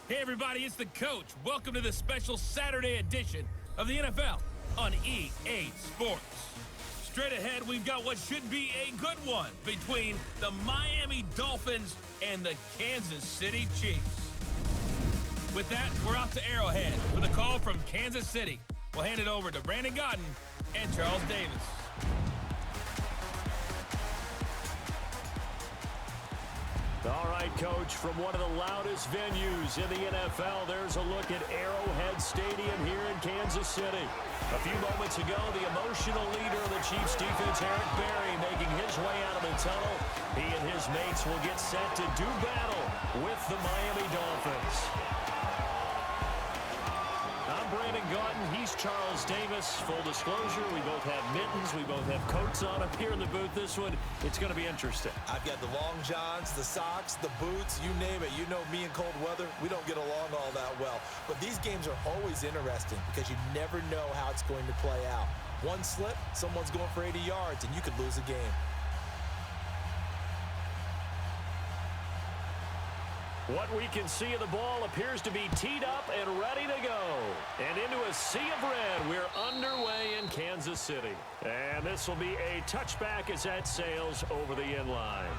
Hey everybody, it's the coach. Welcome to the special Saturday edition of the NFL on EA Sports. Straight ahead, we've got what should be a good one between the Miami Dolphins and the Kansas City Chiefs. With that, we're off to Arrowhead for the call from Kansas City. We'll hand it over to Brandon Gaudin and Charles Davis. All right, Coach, from one of the loudest venues in the NFL, there's a look at Arrowhead Stadium here in Kansas City. A few moments ago, the emotional leader of the Chiefs defense, Eric Berry, making his way out of the tunnel. He and his mates will get set to do battle with the Miami Dolphins. I'm Brandon Gaudin. He's Charles Davis. Full disclosure, we both have mittens. We both have coats on up here in the booth. This one, it's going to be interesting. I've got the long johns, the socks, the boots, you name it. You know me in cold weather, we don't get along all that well. But these games are always interesting because you never know how it's going to play out. One slip, someone's going for 80 yards, and you could lose a game. What we can see of the ball appears to be teed up and ready to go. And into a sea of red, we're underway in Kansas City. And this will be a touchback as that sails over the end line.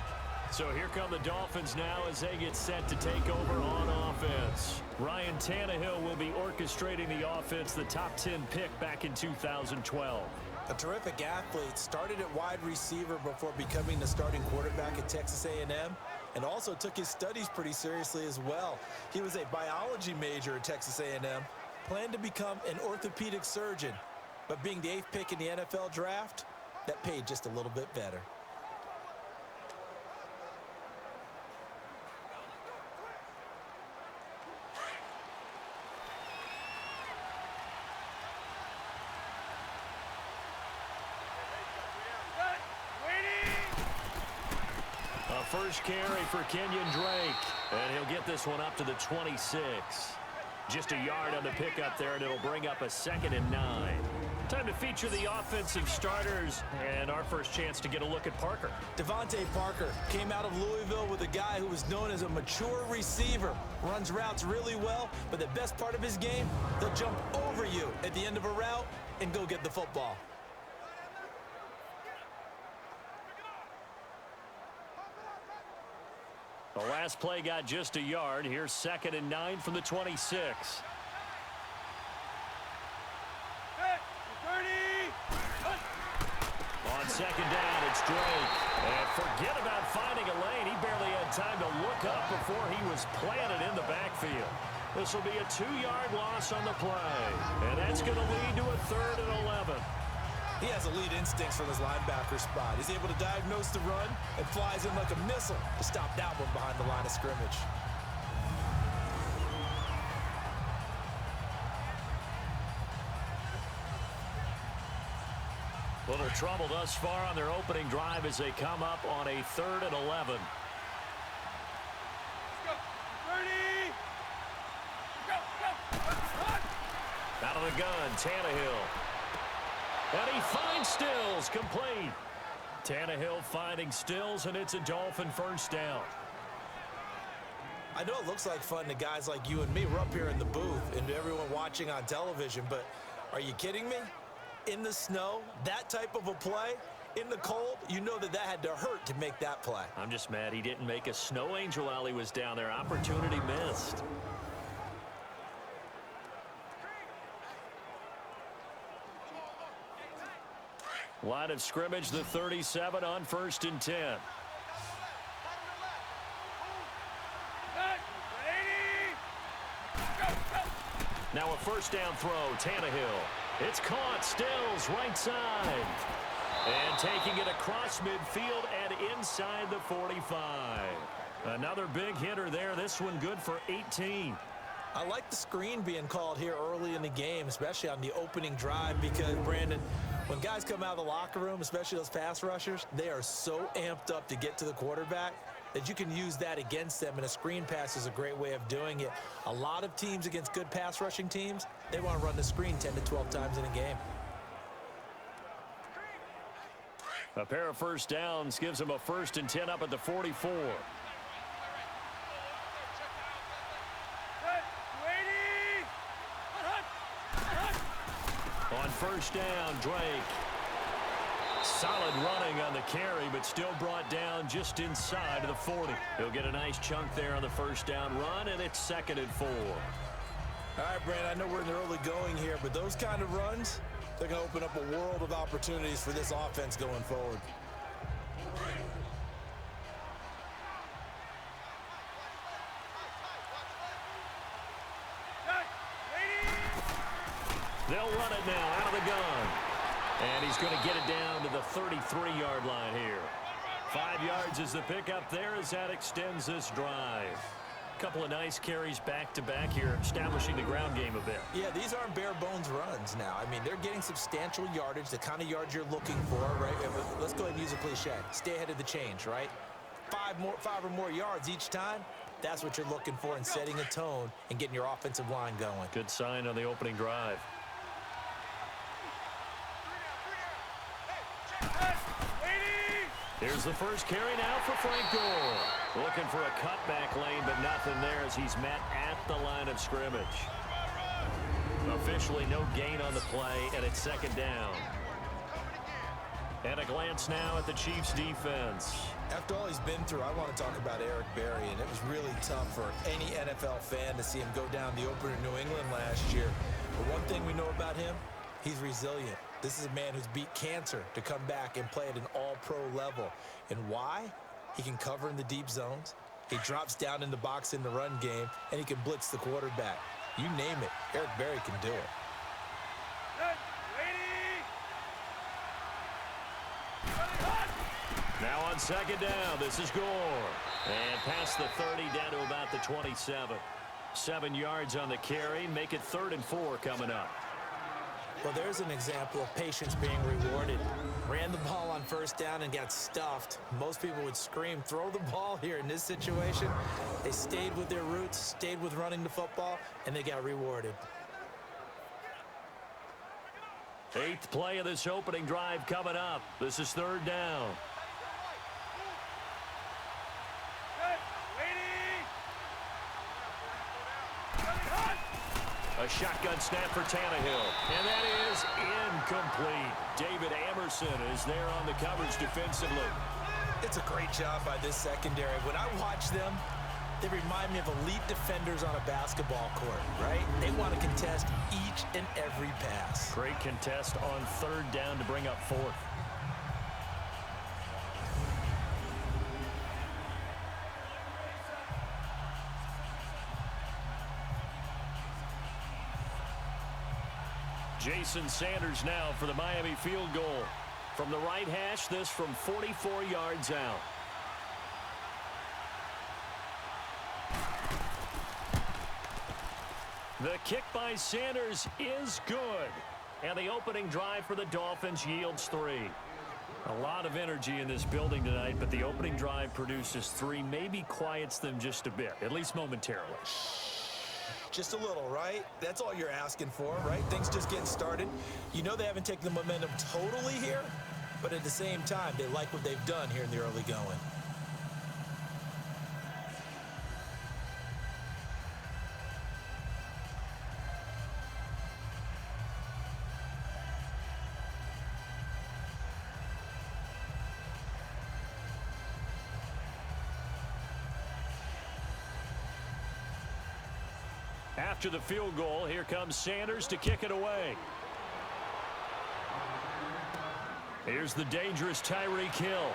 So here come the Dolphins now as they get set to take over on offense. Ryan Tannehill will be orchestrating the offense, the top 10 pick back in 2012. A terrific athlete, started at wide receiver before becoming the starting quarterback at Texas A&M, and also took his studies pretty seriously as well. He was a biology major at Texas A&M, planned to become an orthopedic surgeon, but being the 8th pick in the NFL draft, that paid just a little bit better. First carry for Kenyon Drake, and he'll get this one up to the 26. Just a yard on the pickup there, and it'll bring up a 2nd and 9. Time to feature the offensive starters, and our first chance to get a look at Parker. Devontae Parker came out of Louisville with a guy who was known as a mature receiver. Runs routes really well, but the best part of his game, they'll jump over you at the end of a route and go get the football. The last play got just a yard. Here's 2nd and 9 from the 26. On 2nd down, it's Drake. And forget about finding a lane. He barely had time to look up before he was planted in the backfield. This will be a 2-yard loss on the play. And that's going to lead to a 3rd and 11. He has elite instincts from his linebacker spot. He's able to diagnose the run and flies in like a missile to stop that one behind the line of scrimmage. Little trouble thus far on their opening drive as they come up on a 3rd and 11. Out of the gun, Tannehill. And he finds Stills, complete. Tannehill finding Stills, and it's a Dolphin first down. I know it looks like fun to guys like you and me. We're up here in the booth and everyone watching on television, but are you kidding me? In the snow, that type of a play, in the cold, you know that had to hurt to make that play. I'm just mad he didn't make a snow angel while he was down there. Opportunity missed. Line of scrimmage, the 37 on 1st and 10. Now a first down throw, Tannehill. It's caught, Stills, right side. And taking it across midfield and inside the 45. Another big hitter there, this one good for 18. I like the screen being called here early in the game, especially on the opening drive, because, Brandon, when guys come out of the locker room, especially those pass rushers, they are so amped up to get to the quarterback that you can use that against them, and a screen pass is a great way of doing it. A lot of teams against good pass rushing teams, they want to run the screen 10 to 12 times in a game. A pair of first downs gives them a 1st and 10 up at the 44. On first down, Drake. Solid running on the carry, but still brought down just inside of the 40. He'll get a nice chunk there on the first down run, and it's 2nd and 4. All right, Brandon, I know we're in the early going here, but those kind of runs, they're going to open up a world of opportunities for this offense going forward. They'll run it now out of the gun. And he's going to get it down to the 33-yard line here. 5 yards is the pickup there as that extends this drive. Couple of nice carries back-to-back here, establishing the ground game a bit. Yeah, these aren't bare-bones runs now. I mean, they're getting substantial yardage, the kind of yards you're looking for, right? Let's go ahead and use a cliche. Stay ahead of the change, right? 5 or more yards each time. That's what you're looking for in setting a tone and getting your offensive line going. Good sign on the opening drive. Here's the first carry now for Frank Gore. Looking for a cutback lane, but nothing there as he's met at the line of scrimmage. Officially no gain on the play, and it's 2nd down. And a glance now at the Chiefs' defense. After all he's been through, I want to talk about Eric Berry, and it was really tough for any NFL fan to see him go down the opener in New England last year. But one thing we know about him, he's resilient. This is a man who's beat cancer to come back and play at an all-pro level. And why? He can cover in the deep zones. He drops down in the box in the run game, and he can blitz the quarterback. You name it, Eric Berry can do it. Now on 2nd down, this is Gore. And past the 30 down to about the 27. 7 yards on the carry. Make it 3rd and 4 coming up. Well, there's an example of patience being rewarded. Ran the ball on first down and got stuffed. Most people would scream, throw the ball here. In this situation, they stayed with their roots, stayed with running the football, and they got rewarded. 8th play of this opening drive coming up. This is 3rd down. A shotgun snap for Tannehill. And that is incomplete. David Amerson is there on the coverage defensively. It's a great job by this secondary. When I watch them, they remind me of elite defenders on a basketball court, right? They want to contest each and every pass. Great contest on 3rd down to bring up 4th. Jason Sanders now for the Miami field goal. From the right hash, this from 44 yards out. The kick by Sanders is good. And the opening drive for the Dolphins yields 3. A lot of energy in this building tonight, but the opening drive produces 3, maybe quiets them just a bit, at least momentarily. Just a little, right? That's all you're asking for, right? Things just getting started. You know they haven't taken the momentum totally here, but at the same time, they like what they've done here in the early going. After the field goal, here comes Sanders to kick it away. Here's the dangerous Tyreek Hill.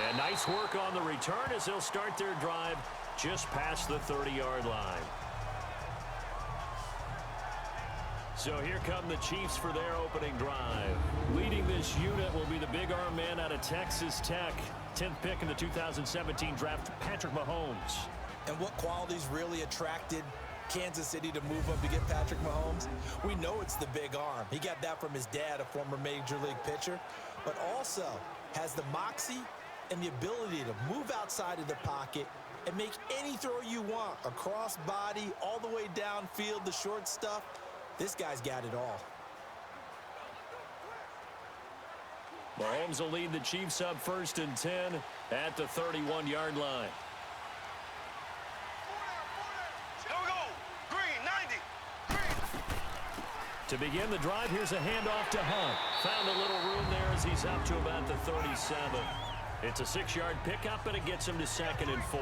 And nice work on the return as they'll start their drive just past the 30-yard line. So here come the Chiefs for their opening drive. Leading this unit will be the big arm man out of Texas Tech. 10th pick in the 2017 draft, Patrick Mahomes. And what qualities really attracted Kansas City to move up to get Patrick Mahomes? We know it's the big arm. He got that from his dad, a former major league pitcher, but also has the moxie and the ability to move outside of the pocket and make any throw you want, across body, all the way downfield, the short stuff. This guy's got it all. Mahomes will lead the Chiefs up 1st and 10 at the 31-yard line. To begin the drive, here's a handoff to Hunt. Found a little room there as he's up to about the 37. It's a 6-yard pickup, and it gets him to 2nd and 4.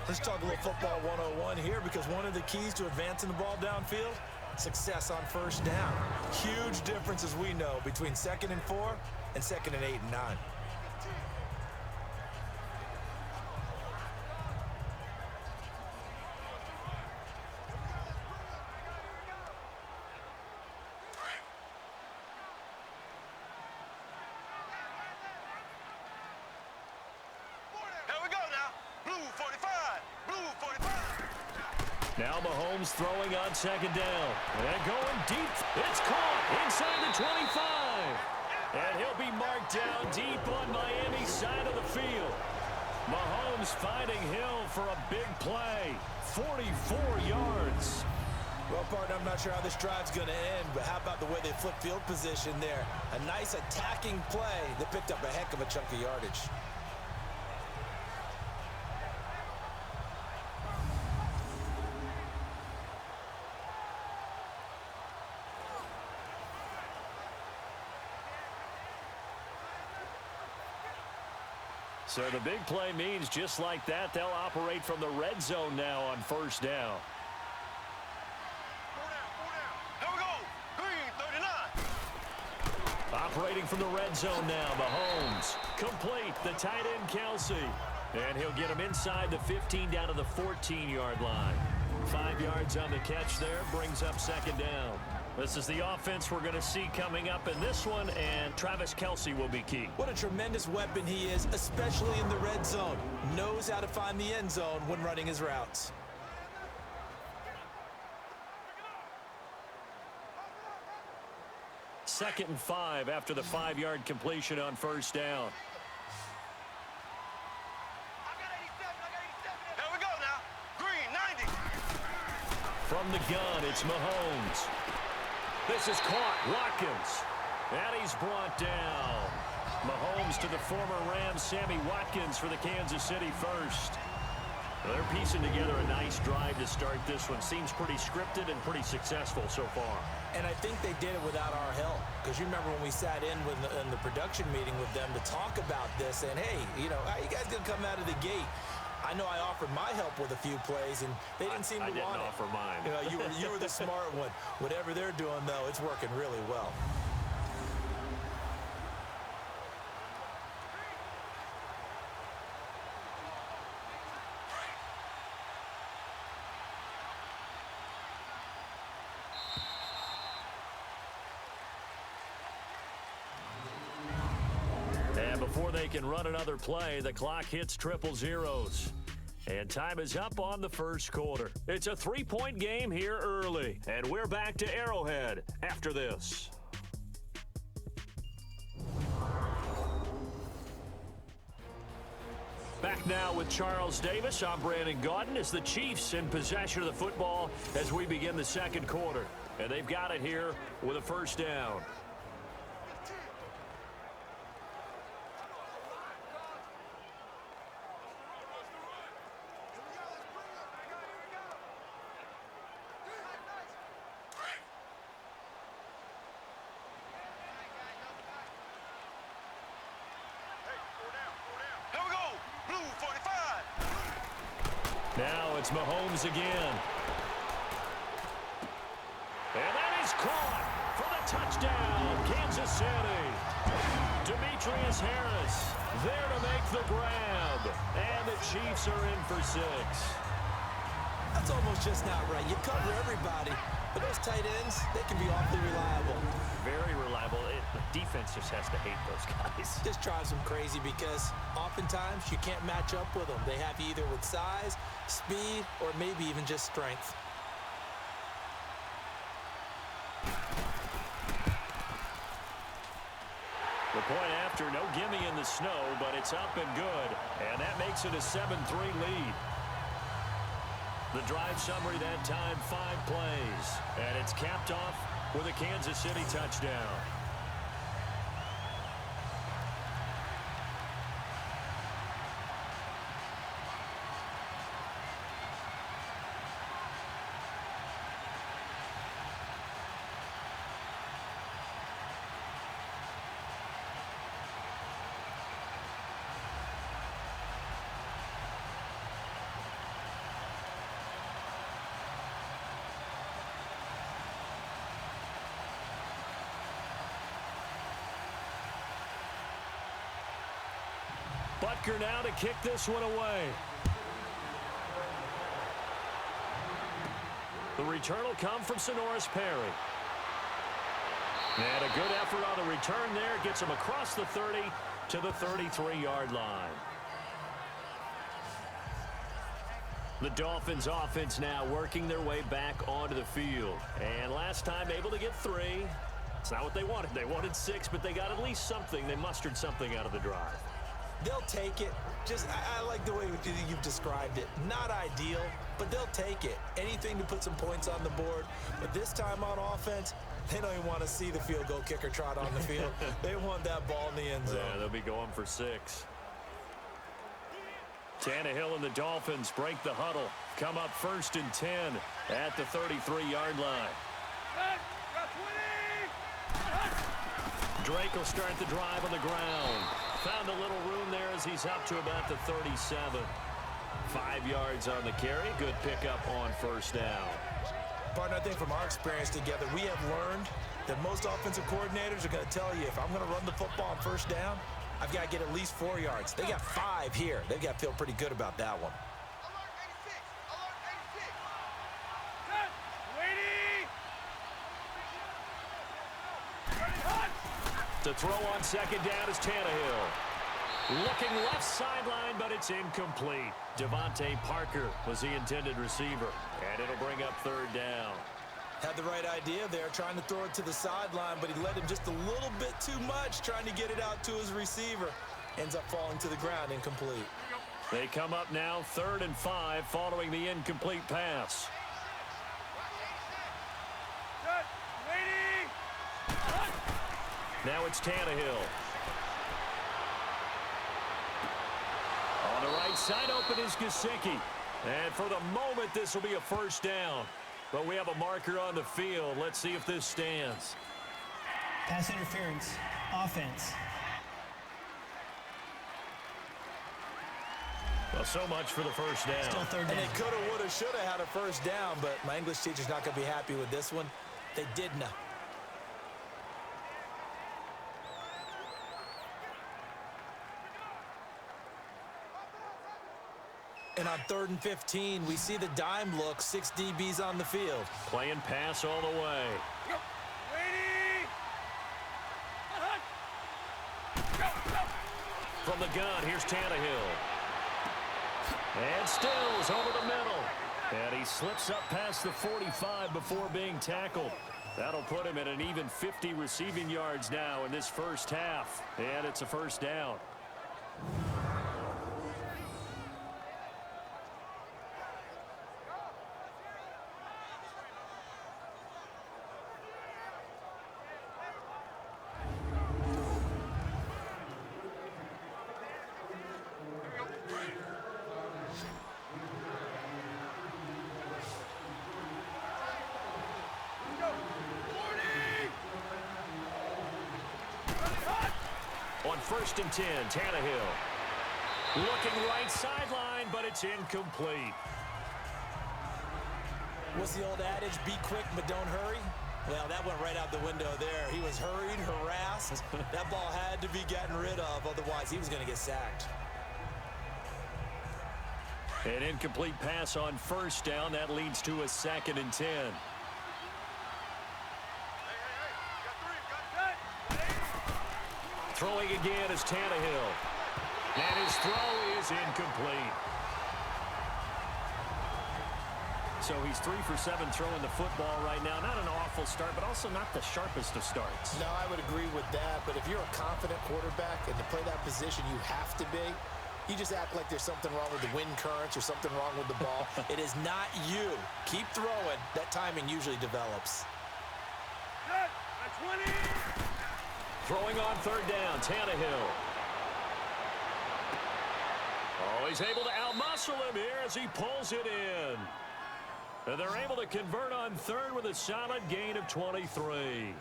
Let's talk a little football 101 here, because one of the keys to advancing the ball downfield, success on first down. Huge difference, as we know, between 2nd and 4 and 2nd and 8 and 9. Now Mahomes throwing on 2nd down. And going deep. It's caught inside the 25. And he'll be marked down deep on Miami's side of the field. Mahomes finding Hill for a big play. 44 yards. Well, partner, I'm not sure how this drive's going to end, but how about the way they flip field position there? A nice attacking play that picked up a heck of a chunk of yardage. So the big play means just like that, they'll operate from the red zone now on first down. Here we go. Green, 39. Operating from the red zone now, Mahomes. Complete, the tight end, Kelsey. And he'll get him inside the 15 down to the 14-yard line. 5 yards on the catch there, brings up 2nd down. This is the offense we're going to see coming up in this one, and Travis Kelce will be key. What a tremendous weapon he is, especially in the red zone. Knows how to find the end zone when running his routes. Second and 5 after the 5-yard completion on first down. Here we go now. Green, 90. From the gun, it's Mahomes. This is caught. Watkins. And he's brought down. Mahomes to the former Rams, Sammy Watkins, for the Kansas City first. They're piecing together a nice drive to start this one. Seems pretty scripted and pretty successful so far. And I think they did it without our help. Because you remember when we sat in the production meeting with them to talk about this, and hey, you know, how you guys going to come out of the gate? I know I offered my help with a few plays, and they didn't seem to want it. I didn't offer mine. You know, you were the smart one. Whatever they're doing, though, it's working really well. And before they can run another play, the clock hits triple zeros. And time is up on the first quarter. It's a 3-point game here early. And we're back to Arrowhead after this. Back now with Charles Davis. I'm Brandon Gaudin as the Chiefs in possession of the football as we begin the second quarter. And they've got it here with a first down. Now it's Mahomes again. And that is caught for the touchdown, Kansas City. Demetrius Harris there to make the grab. And the Chiefs are in for 6. That's almost just not right. You cover everybody, but those tight ends, they can be awfully reliable. Very reliable. The defense just has to hate those guys. This drives them crazy because oftentimes you can't match up with them. They have you either with size, speed, or maybe even just strength. The point after, no gimme in the snow, but it's up and good. And that makes it a 7-3 lead. The drive summary that time, 5 plays. And it's capped off with a Kansas City touchdown. Butker now to kick this one away. The return will come from Sonoris Perry. And a good effort on the return there. Gets him across the 30 to the 33-yard line. The Dolphins offense now working their way back onto the field. And last time able to get 3. It's not what they wanted. They wanted 6, but they got at least something. They mustered something out of the drive. They'll take it. I like the way you've described it. Not ideal, but they'll take it. Anything to put some points on the board. But this time on offense, they don't even want to see the field goal kicker trot on the field. They want that ball in the end zone. Yeah, they'll be going for 6. Tannehill and the Dolphins break the huddle. Come up 1st and 10 at the 33-yard line. Drake will start the drive on the ground. Found a little room there as he's up to about the 37. 5 yards on the carry. Good pickup on 1st down. Partner, I think from our experience together, we have learned that most offensive coordinators are going to tell you, if I'm going to run the football on 1st down, I've got to get at least 4 yards. They got 5 here. They've got to feel pretty good about that one. To throw on 2nd down is Tannehill. Looking left sideline, but it's incomplete. Devontae Parker was the intended receiver, and it'll bring up 3rd down. Had the right idea there, trying to throw it to the sideline, but he led him just a little bit too much, trying to get it out to his receiver. Ends up falling to the ground, incomplete. They come up now 3rd and 5 following the incomplete pass. Now it's Tannehill. On the right side, open is Gesicki. And for the moment, this will be a 1st down. But we have a marker on the field. Let's see if this stands. Pass interference. Offense. Well, so much for the 1st down. Still 3rd down. And they coulda, woulda, shoulda had a 1st down, but my English teacher's not going to be happy with this one. They didn't. And on 3rd and 15, we see the dime look, 6 DBs on the field. Playing pass all the way. From the gun, here's Tannehill. And Stills over the middle. And he slips up past the 45 before being tackled. That'll put him at an even 50 receiving yards now in this 1st half. And it's a 1st down. On 1st and 10, Tannehill. Looking right sideline, but it's incomplete. What's the old adage, be quick but don't hurry? Well, that went right out the window there. He was hurried, harassed. That ball had to be gotten rid of, otherwise he was going to get sacked. An incomplete pass on 1st down. That leads to a 2nd and 10. Throwing again is Tannehill. And his throw is incomplete. So he's 3 for 7 throwing the football right now. Not an awful start, but also not the sharpest of starts. No, I would agree with that. But if you're a confident quarterback and to play that position, you have to be. You just act like there's something wrong with the wind currents or something wrong with the ball. It is not you. Keep throwing. That timing usually develops. Throwing on 3rd down, Tannehill. Oh, he's able to outmuscle him here as he pulls it in. And they're able to convert on 3rd with a solid gain of 23.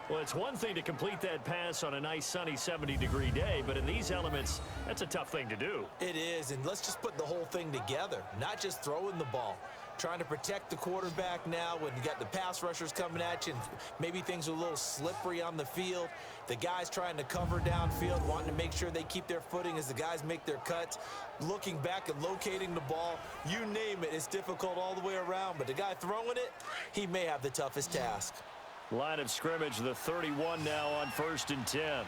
Well, it's one thing to complete that pass on a nice sunny 70-degree day, but in these elements, that's a tough thing to do. It is, and let's just put the whole thing together, not just throwing the ball. trying to protect the quarterback now when you got the pass rushers coming at you and maybe things are a little slippery on the field. The guys trying to cover downfield, wanting to make sure they keep their footing as the guys make their cuts. Looking back and locating the ball, you name it, it's difficult all the way around. But the guy throwing it, he may have the toughest task. Line of scrimmage, the 31 now on 1st and 10.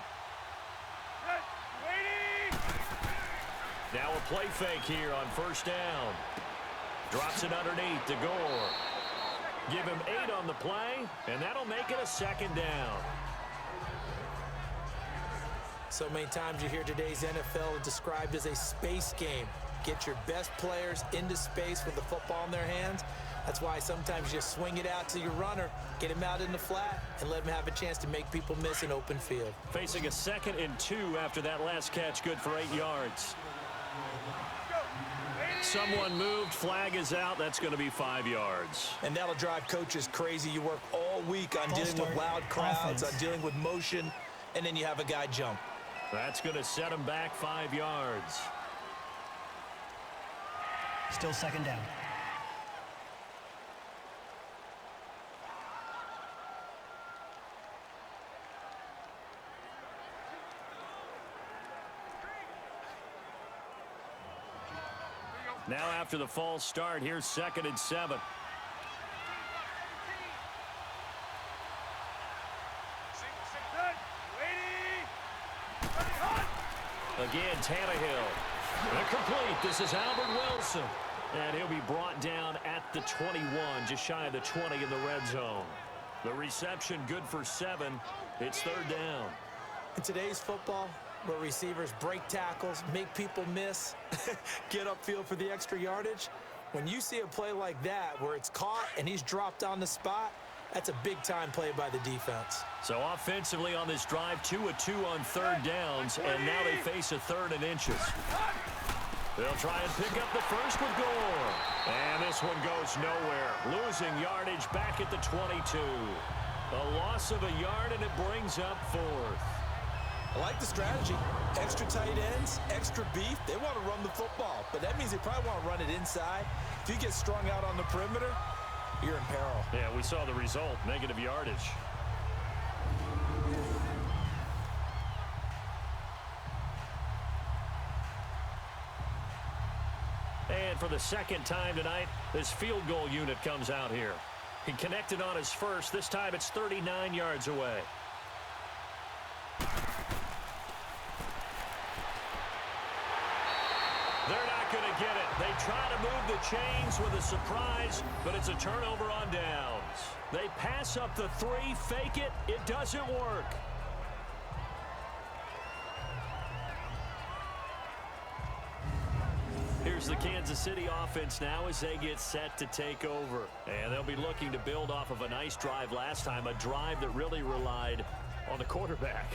Now a play fake here on 1st down. Drops it underneath to Gore. Give him 8 on the play, and that'll make it a 2nd down. So many times you hear today's NFL described as a space game. Get your best players into space with the football in their hands. That's why sometimes you swing it out to your runner, get him out in the flat, and let him have a chance to make people miss an open field. Facing a 2nd and 2 after that last catch, good for 8 yards. Someone moved, flag is out, that's going to be 5 yards. And that'll drive coaches crazy. You work all week on dealing with loud crowds, on dealing with motion, and then you have a guy jump. That's going to set him back 5 yards. Still 2nd down. Now after the false start, here's 2nd and 7. Again, Tannehill. Incomplete. This is Albert Wilson. And he'll be brought down at the 21, just shy of the 20 in the red zone. The reception good for 7. It's 3rd down. In today's football, where receivers break tackles, make people miss, get upfield for the extra yardage, when you see a play like that where it's caught and he's dropped on the spot, that's a big-time play by the defense. So offensively on this drive, 2 of 2 on 3rd downs, and now they face a 3rd and inches. They'll try and pick up the first with Gore. And this one goes nowhere. Losing yardage back at the 22. A loss of a yard, and it brings up 4th. I like the strategy. Extra tight ends, extra beef. They want to run the football, but that means they probably want to run it inside. If you get strung out on the perimeter, you're in peril. Yeah, we saw the result, negative yardage. And for the 2nd time tonight, this field goal unit comes out here. He connected on his first. This time it's 39 yards away. They're not going to get it. They try to move the chains with a surprise, but it's a turnover on downs. They pass up the 3, fake it. It doesn't work. Here's the Kansas City offense now as they get set to take over. And they'll be looking to build off of a nice drive last time, a drive that really relied on the quarterback.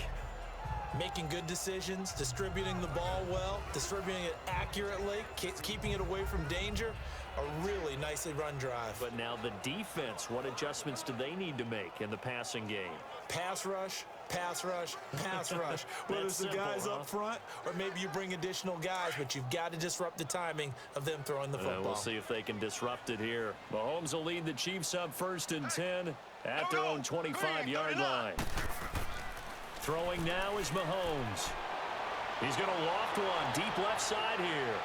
Making good decisions, distributing the ball well, distributing it accurately, keeping it away from danger. A really nicely run drive. But now the defense, what adjustments do they need to make in the passing game? Pass rush, pass rush, pass rush. Whether it's the guys up front or maybe you bring additional guys, but you've got to disrupt the timing of them throwing the football. We'll see if they can disrupt it here. Mahomes will lead the Chiefs up 1st and 10 at their own 25-yard line. Throwing now is Mahomes. He's going to loft one deep left side here.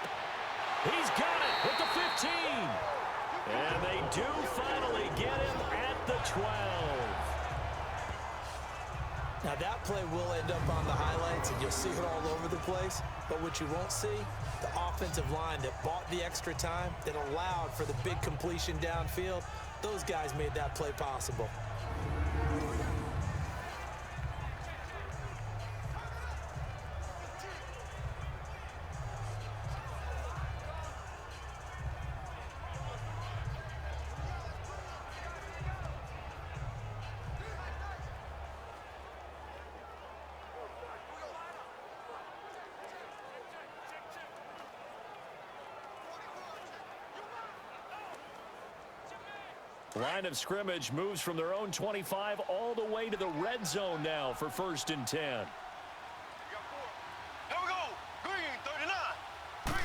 He's got it at the 15. And they do finally get him at the 12. Now that play will end up on the highlights and you'll see it all over the place. But what you won't see, the offensive line that bought the extra time, that allowed for the big completion downfield, those guys made that play possible. Line of scrimmage moves from their own 25 all the way to the red zone now for 1st and 10. Here we go. Green, 39. Green.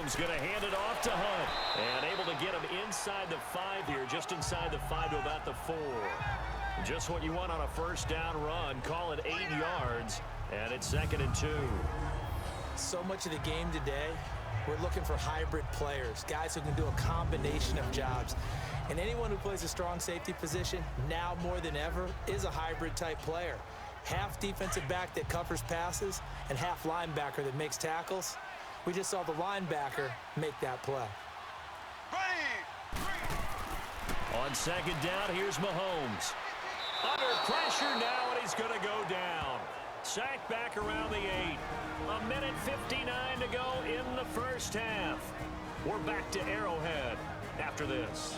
Mahomes going to hand it off to Hunt. And able to get him inside the 5 here, just inside the 5 to about the 4. Just what you want on a first down run. Call it 8 yards, and it's 2nd and 2. So much of the game today, we're looking for hybrid players, guys who can do a combination of jobs. And anyone who plays a strong safety position, now more than ever, is a hybrid-type player. Half defensive back that covers passes and half linebacker that makes tackles. We just saw the linebacker make that play. On 2nd down, here's Mahomes. Under pressure now, and he's going to go down. Sacked back around the 8. A minute 59 to go in the first half. We're back to Arrowhead after this.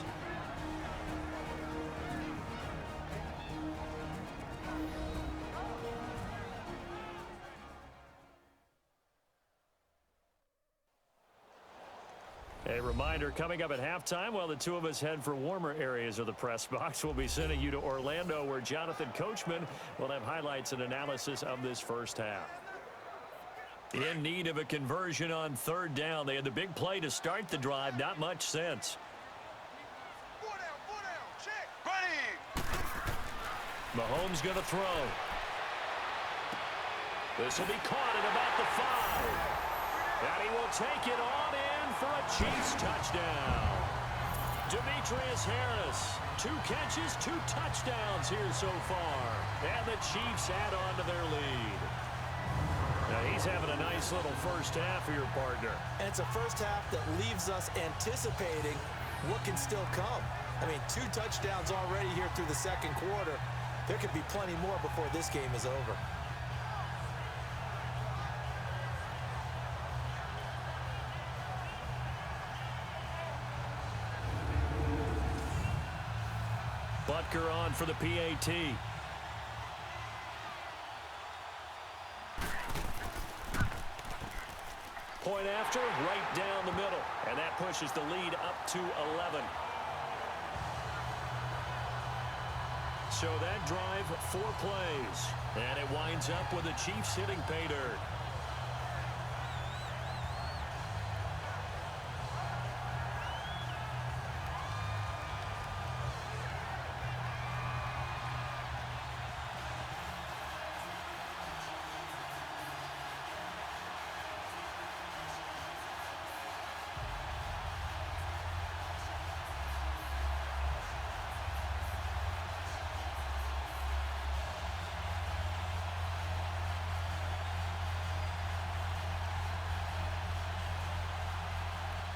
A reminder, coming up at halftime, while the two of us head for warmer areas of the press box, we'll be sending you to Orlando, where Jonathan Coachman will have highlights and analysis of this first half. In need of a conversion on 3rd down. They had the big play to start the drive. Not much sense. 4 down, check. Ready. Mahomes going to throw. This will be caught at about the 5. And he will take it on in for a Chiefs touchdown. Demetrius Harris, 2 catches, 2 touchdowns here so far. And the Chiefs add on to their lead. Now he's having a nice little first half for your partner. And it's a first half that leaves us anticipating what can still come. I mean, 2 touchdowns already here through the 2nd quarter. There could be plenty more before this game is over. Butker on for the PAT. Point after, right down the middle. And that pushes the lead up to 11. So that drive, 4 plays. And it winds up with the Chiefs hitting pay dirt.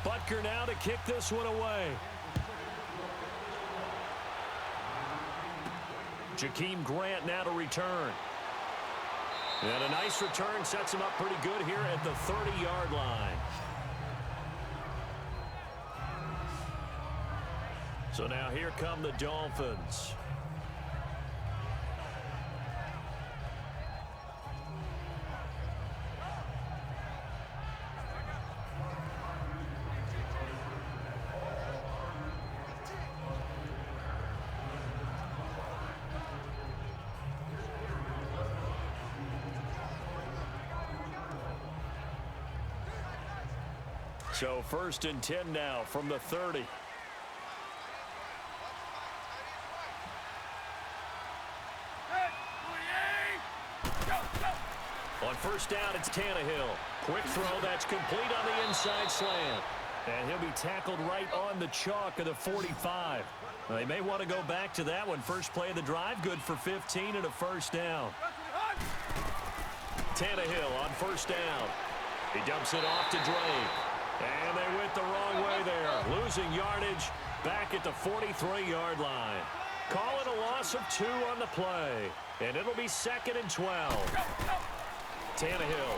Butker now to kick this one away. Jakeem Grant now to return. And a nice return sets him up pretty good here at the 30-yard line. So now here come the Dolphins. So 1st and 10 now from the 30. On 1st down, it's Tannehill. Quick throw that's complete on the inside slant. And he'll be tackled right on the chalk of the 45. They may want to go back to that one. First play of the drive, good for 15 and a 1st down. Tannehill on 1st down. He dumps it off to Drake. And they went the wrong way there. Losing yardage back at the 43-yard line. Call it a loss of 2 on the play. And it'll be 2nd and 12. Tannehill.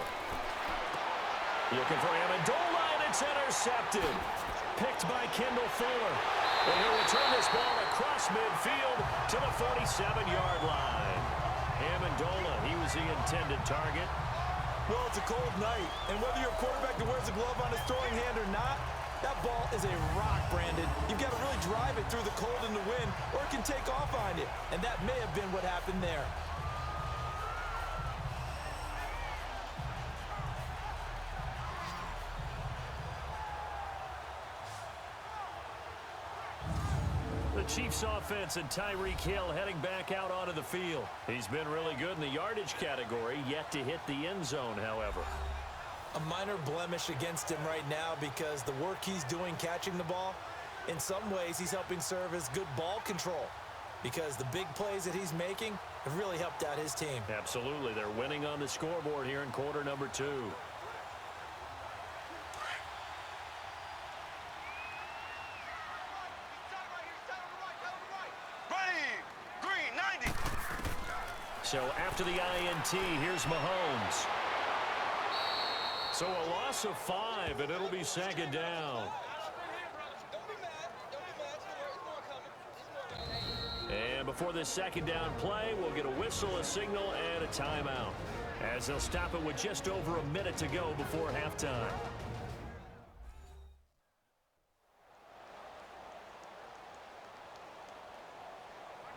Looking for Amendola, and it's intercepted. Picked by Kendall Fuller. And he'll return this ball across midfield to the 47-yard line. Amendola, he was the intended target. Well, it's a cold night, and whether you're a quarterback that wears a glove on his throwing hand or not, that ball is a rock, Brandon. You've got to really drive it through the cold and the wind, or it can take off on you, and that may have been what happened there. the Chiefs offense, and Tyreek Hill heading back out onto the field. He's been really good in the yardage category, yet to hit the end zone, however. A minor blemish against him right now because the work he's doing catching the ball, in some ways he's helping serve as good ball control because the big plays that he's making have really helped out his team. Absolutely. They're winning on the scoreboard here in quarter number 2. So after the INT, here's Mahomes. So a loss of 5, and it'll be second down. And before this second down play, we'll get a whistle, a signal, and a timeout, as they'll stop it with just over a minute to go before halftime.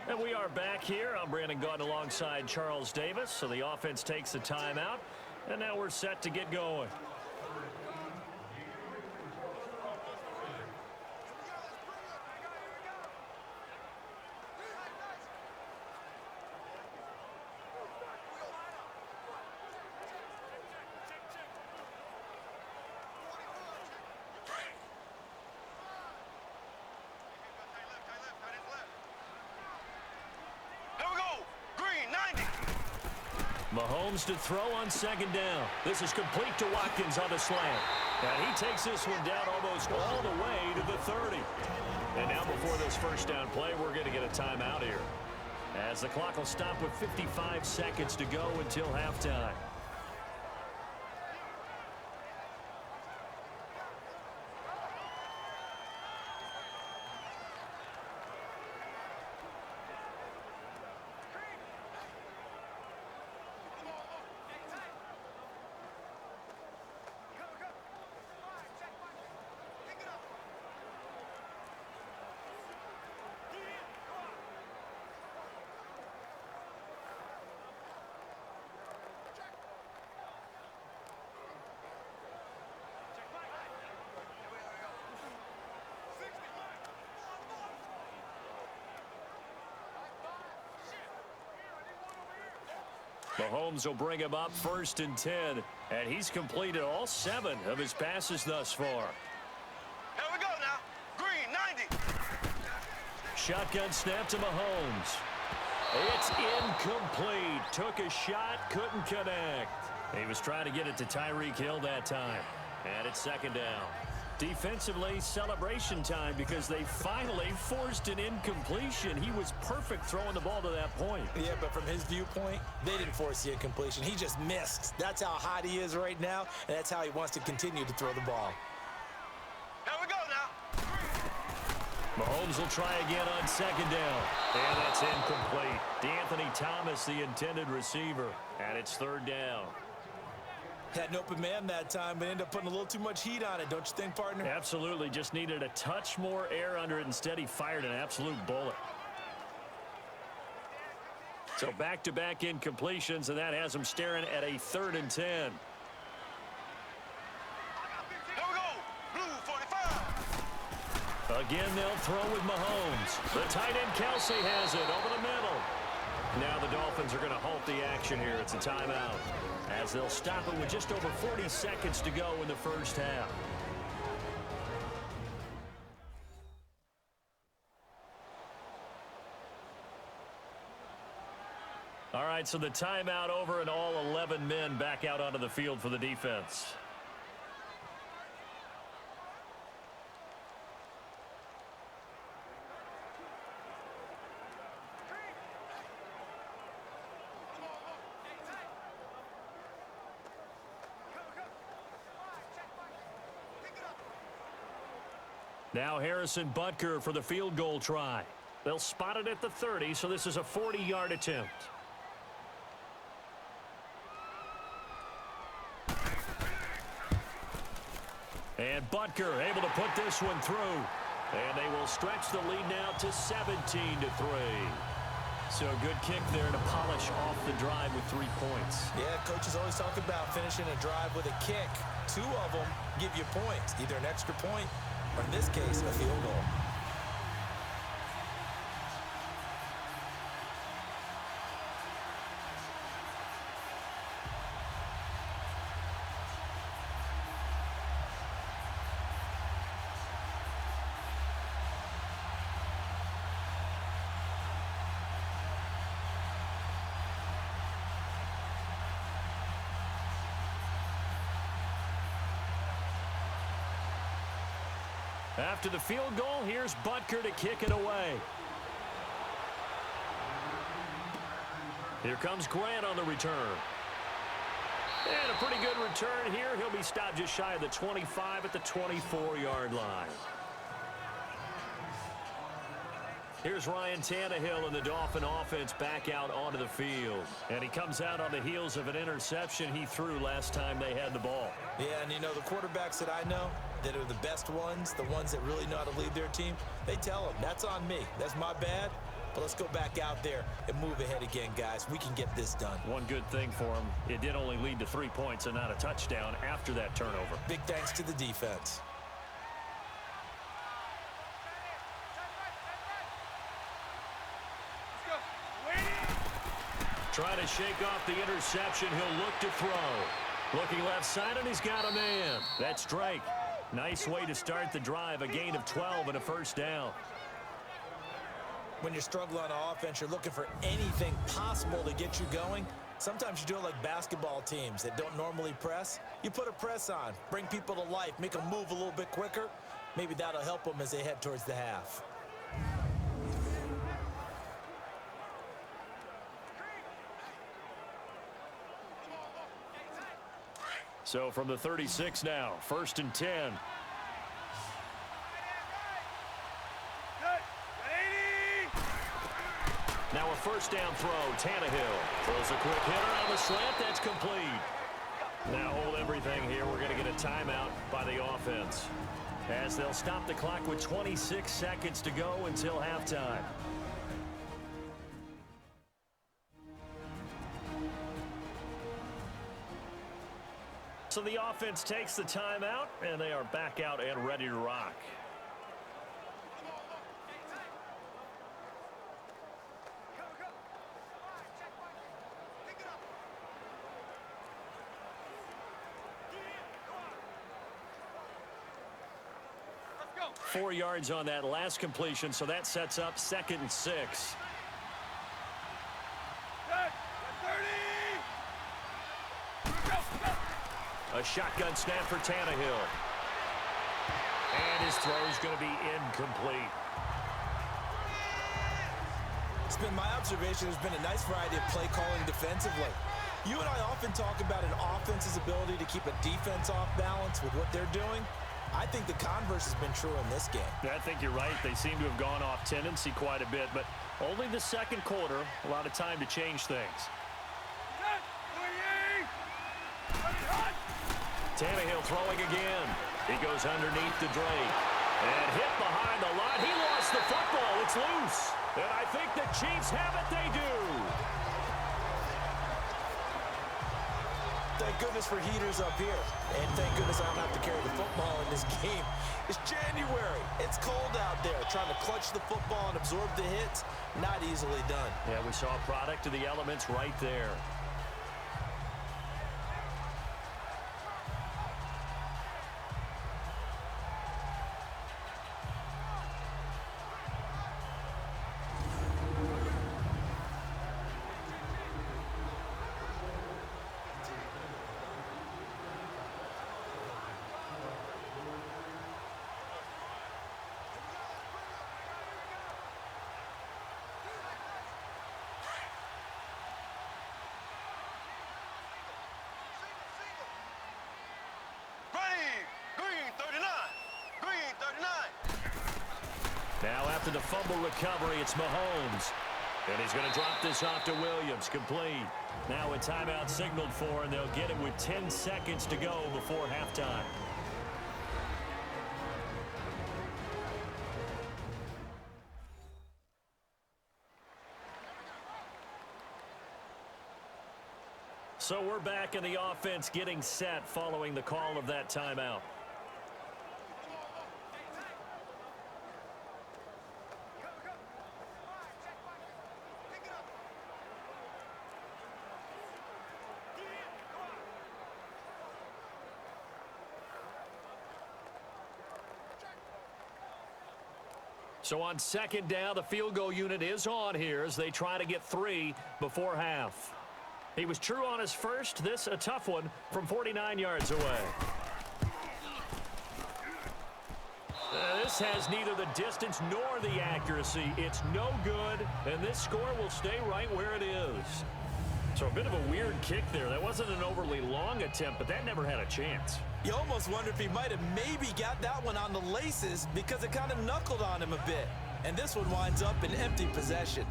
And we are back here. I'm Brandon Gaudin alongside Charles Davis. So the offense takes a timeout, and now we're set to get going. Mahomes to throw on second down. This is complete to Watkins on the slant. And he takes this one down almost all the way to the 30. And now before this first down play, we're going to get a timeout here, as the clock will stop with 55 seconds to go until halftime. Mahomes will bring him up 1st and 10, and he's completed all 7 of his passes thus far. Here we go now. Green, 90. Shotgun snap to Mahomes. It's incomplete. Took a shot, couldn't connect. He was trying to get it to Tyreek Hill that time, and it's second down. Defensively, celebration time because they finally forced an incompletion. He was perfect throwing the ball to that point. Yeah, but from his viewpoint, they didn't force the incompletion. He just missed. That's how hot he is right now, and that's how he wants to continue to throw the ball. Here we go now. Mahomes will try again on second down. And that's incomplete. DeAnthony Thomas, the intended receiver, and it's 3rd down. Had an open man that time, but ended up putting a little too much heat on it, don't you think, partner? Absolutely. Just needed a touch more air under it. Instead, he fired an absolute bullet. So back-to-back incompletions, and that has him staring at a 3rd and 10. Here we go. Blue 45. Again, they'll throw with Mahomes. The tight end, Kelsey, has it over the middle. Now the Dolphins are going to halt the action here. It's a timeout, as they'll stop it with just over 40 seconds to go in the first half. All right, so the timeout over, and all 11 men back out onto the field for the defense. Now Harrison Butker for the field goal try. They'll spot it at the 30, so this is a 40-yard attempt. And Butker able to put this one through. And they will stretch the lead now to 17-3. So a good kick there to polish off the drive with 3 points. Yeah, coaches always talk about finishing a drive with a kick. 2 of them give you points, either an extra point or, in this case, a field goal. After the field goal, here's Butker to kick it away. Here comes Grant on the return. And a pretty good return here. He'll be stopped just shy of the 25 at the 24-yard line. Here's Ryan Tannehill and the Dolphin offense back out onto the field. And he comes out on the heels of an interception he threw last time they had the ball. Yeah, and you know, the quarterbacks that I know that are the best ones, the ones that really know how to lead their team, they tell them, that's on me. That's my bad. But let's go back out there and move ahead again, guys. We can get this done. One good thing for him, it did only lead to 3 points and not a touchdown after that turnover. Big thanks to the defense. Trying to shake off the interception. He'll look to throw. Looking left side, and he's got a man. That's Drake. Nice way to start the drive. A gain of 12 and a first down. When you're struggling on offense, you're looking for anything possible to get you going. Sometimes you do it like basketball teams that don't normally press. You put a press on, bring people to life, make them move a little bit quicker. Maybe that'll help them as they head towards the half. So from the 36 now, 1st and 10. Now a first down throw. Tannehill throws a quick hitter on the slant. That's complete. Now hold everything here. We're going to get a timeout by the offense, as they'll stop the clock with 26 seconds to go until halftime. So the offense takes the timeout, and they are back out and ready to rock. Let's go. 4 yards on that last completion, so that sets up 2nd and 6. A shotgun snap for Tannehill. And his throw is going to be incomplete. It's been my observation, there's been a nice variety of play calling defensively. You and I often talk about an offense's ability to keep a defense off balance with what they're doing. I think the converse has been true in this game. I think you're right. They seem to have gone off tendency quite a bit, but only the second quarter, a lot of time to change things. Tannehill throwing again. He goes underneath to Drake. And hit behind the line. He lost the football. It's loose. And I think the Chiefs have it. They do. Thank goodness for heaters up here. And thank goodness I don't have to carry the football in this game. It's January. It's cold out there. Trying to clutch the football and absorb the hits, not easily done. Yeah, we saw a product of the elements right there. Now after the fumble recovery, it's Mahomes. And he's going to drop this off to Williams. Complete. Now a timeout signaled for, and they'll get it with 10 seconds to go before halftime. So we're back in the offense getting set following the call of that timeout. So on 2nd down, the field goal unit is on here as they try to get 3 before half. He was true on his first. This a tough one from 49 yards away. This has neither the distance nor the accuracy. It's no good, and this score will stay right where it is. So a bit of a weird kick there. That wasn't an overly long attempt, but that never had a chance. You almost wonder if he might have maybe got that one on the laces because it kind of knuckled on him a bit. And this one winds up in empty possession.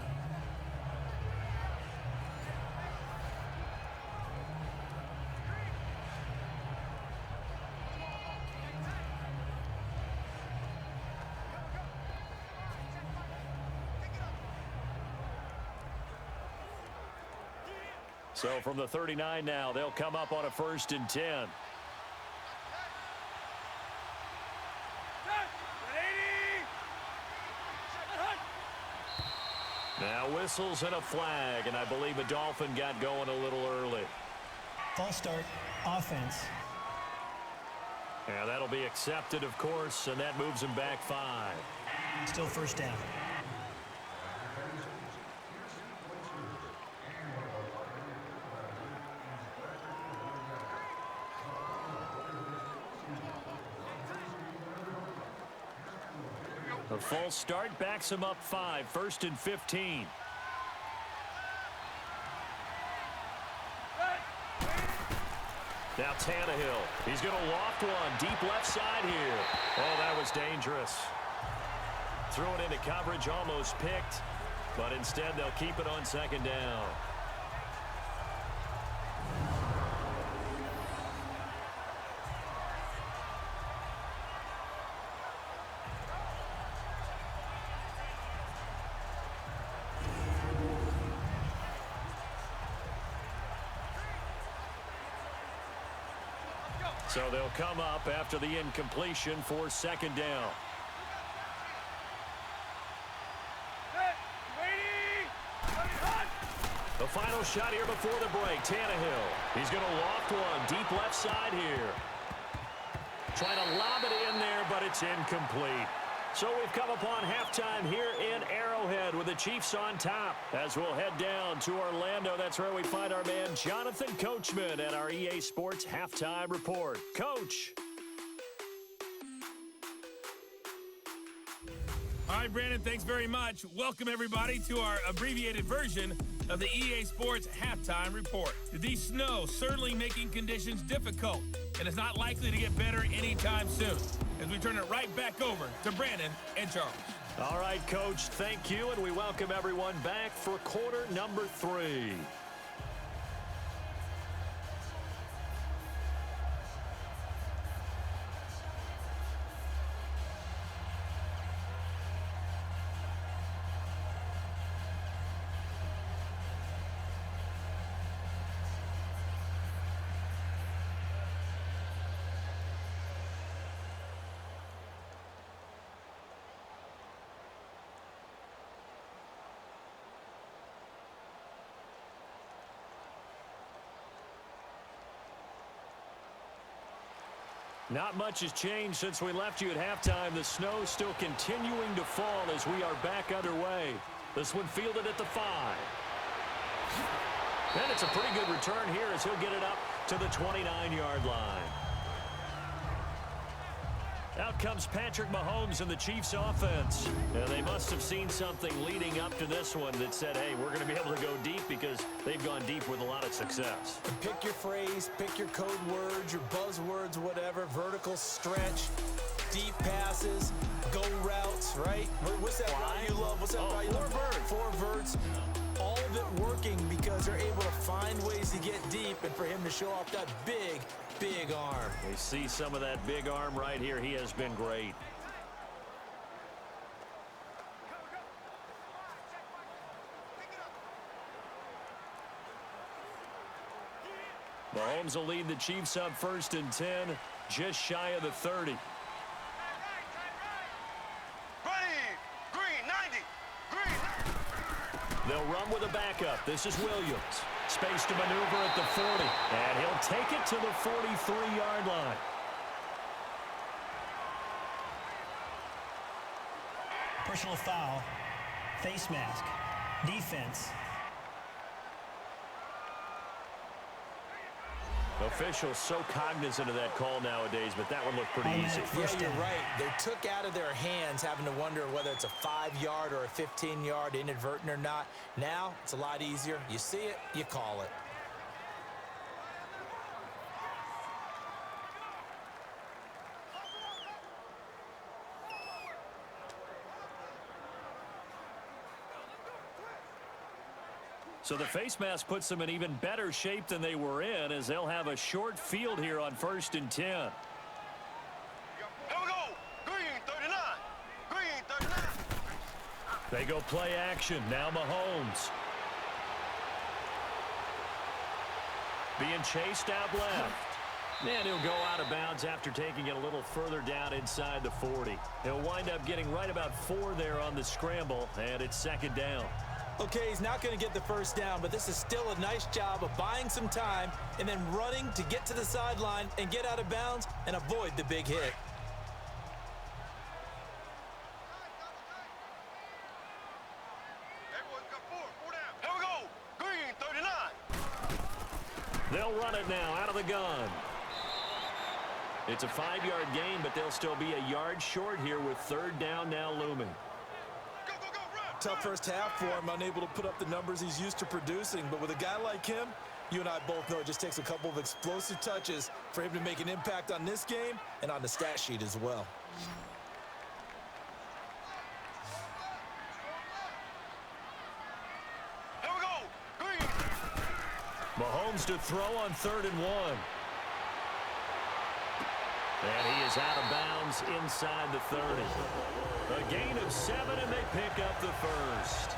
So from the 39 now, they'll come up on a 1st and 10. Now whistles and a flag, and I believe a Dolphin got going a little early. False start, offense. Yeah, that'll be accepted, of course, and that moves him back 5. Still 1st down. A false start backs him up 5, 1st and 15. Now Tannehill. He's going to loft one deep left side here. Oh, that was dangerous. Threw it into coverage, almost picked, but instead they'll keep it on 2nd down. So they'll come up after the incompletion for 2nd down. The final shot here before the break. Tannehill. He's going to loft one deep left side here. Trying to lob it in there, but it's incomplete. So we've come upon halftime here in Arrowhead with the Chiefs on top. As we'll head down to Orlando, that's where we find our man Jonathan Coachman at our EA Sports Halftime Report. Coach. All right, Brandon, thanks very much. Welcome, everybody, to our abbreviated version of the EA Sports Halftime Report. The snow certainly making conditions difficult, and it's not likely to get better anytime soon. As we turn it right back over to Brandon and Charles. All right, Coach, thank you, and we welcome everyone back for quarter number 3. Not much has changed since we left you at halftime. The snow still continuing to fall as we are back underway. This one fielded at the 5. And it's a pretty good return here as he'll get it up to the 29-yard line. Out comes Patrick Mahomes and the Chiefs offense. And they must have seen something leading up to this one that said, hey, we're going to be able to go deep because they've gone deep with a lot of success. Pick your phrase, pick your code words, your buzzwords, whatever. Vertical stretch, deep passes, go routes, right? What's that route you love? What's that route you love? Four verts. All of it working because they're able to find ways to get deep and for him to show off that big arm. We see some of that big arm right here. He has been great. Mahomes will lead the Chiefs up 1st and 10, just shy of the 30. Ready, green, 90, green. They'll run with a backup. This is Williams. Space to maneuver at the 40. And he'll take it to the 43-yard line. Personal foul. Face mask. Defense. Officials so cognizant of that call nowadays, but that one looked pretty easy. Yeah, you're right. They took out of their hands having to wonder whether it's a 5-yard or a 15-yard inadvertent or not. Now, it's a lot easier. You see it, you call it. So the face mask puts them in even better shape than they were in, as they'll have a short field here on 1st and 10. Here we go. Green 39. Green 39. They go play action. Now Mahomes. Being chased out left. And he'll go out of bounds after taking it a little further down inside the 40. He'll wind up getting right about 4 there on the scramble, and it's 2nd down. Okay, he's not going to get the first down, but this is still a nice job of buying some time and then running to get to the sideline and get out of bounds and avoid the big hit. Everyone's got 4 down. Here we go. Green 39. They'll run it now out of the gun. It's a 5-yard gain, but they'll still be a yard short here with 3rd down now looming. Tough first half for him, unable to put up the numbers he's used to producing. But with a guy like him, you and I both know it just takes a couple of explosive touches for him to make an impact on this game and on the stat sheet as well. Here we go. Green. Mahomes to throw on 3rd and 1. And he is out of bounds inside the 30. A gain of 7, and they pick up the first.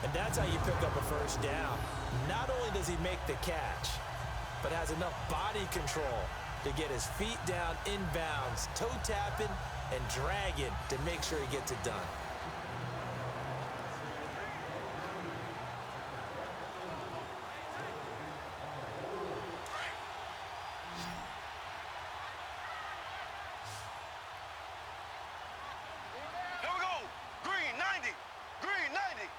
And that's how you pick up a first down. Not only does he make the catch, but has enough body control to get his feet down inbounds, toe tapping and dragging to make sure he gets it done. Here we go. Green 90. Green 90.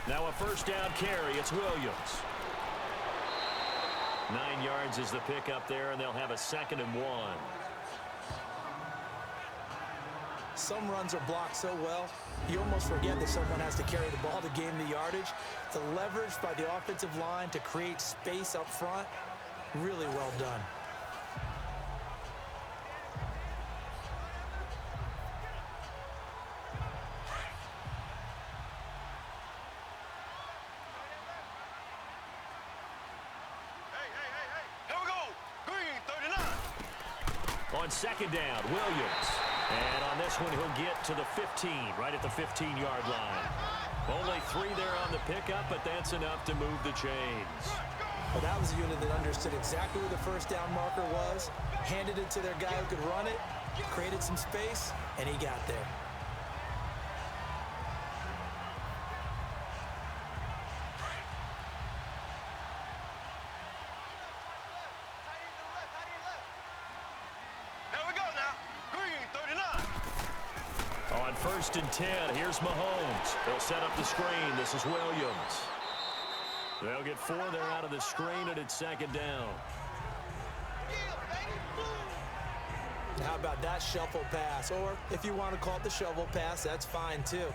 Now a first down carry. It's Williams. 9 yards is the pickup there, and they'll have a 2nd and 1. Some runs are blocked so well, you almost forget that someone has to carry the ball to gain the yardage. The leverage by the offensive line to create space up front, really well done. Here we go. Green 39. On 2nd down, Williams. And on this one, he'll get to the 15, right at the 15-yard line. Only 3 there on the pickup, but that's enough to move the chains. Well, that was a unit that understood exactly where the first down marker was, handed it to their guy who could run it, created some space, and he got there. Here we go now. Green 39. On 1st and 10, here's Mahomes. They'll set up the screen. This is Williams. They'll get 4 there out of the screen, and it's 2nd down. How about that shuffle pass? Or if you want to call it the shovel pass, that's fine too.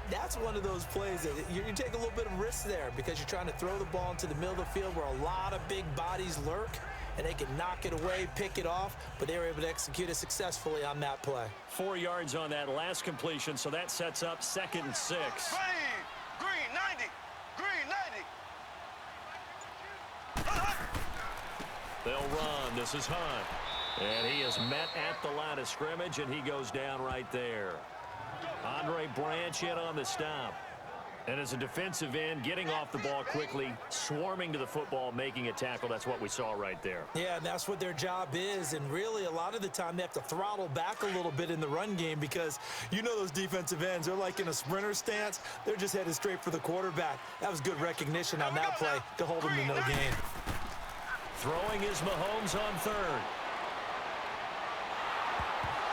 That's one of those plays that you take a little bit of risk there because you're trying to throw the ball into the middle of the field where a lot of big bodies lurk, and they can knock it away, pick it off, but they were able to execute it successfully on that play. 4 yards on that last completion, so that sets up 2nd and 6. Green 90. Green 90. They'll run. This is Hunt. And he is met at the line of scrimmage, and he goes down right there. Andre Branch in on the stop. And as a defensive end, getting off the ball quickly, swarming to the football, making a tackle. That's what we saw right there. Yeah, and that's what their job is. And really, a lot of the time, they have to throttle back a little bit in the run game because you know those defensive ends, they're like in a sprinter stance. They're just headed straight for the quarterback. That was good recognition on that play to hold him to no gain. Throwing is Mahomes on 3rd.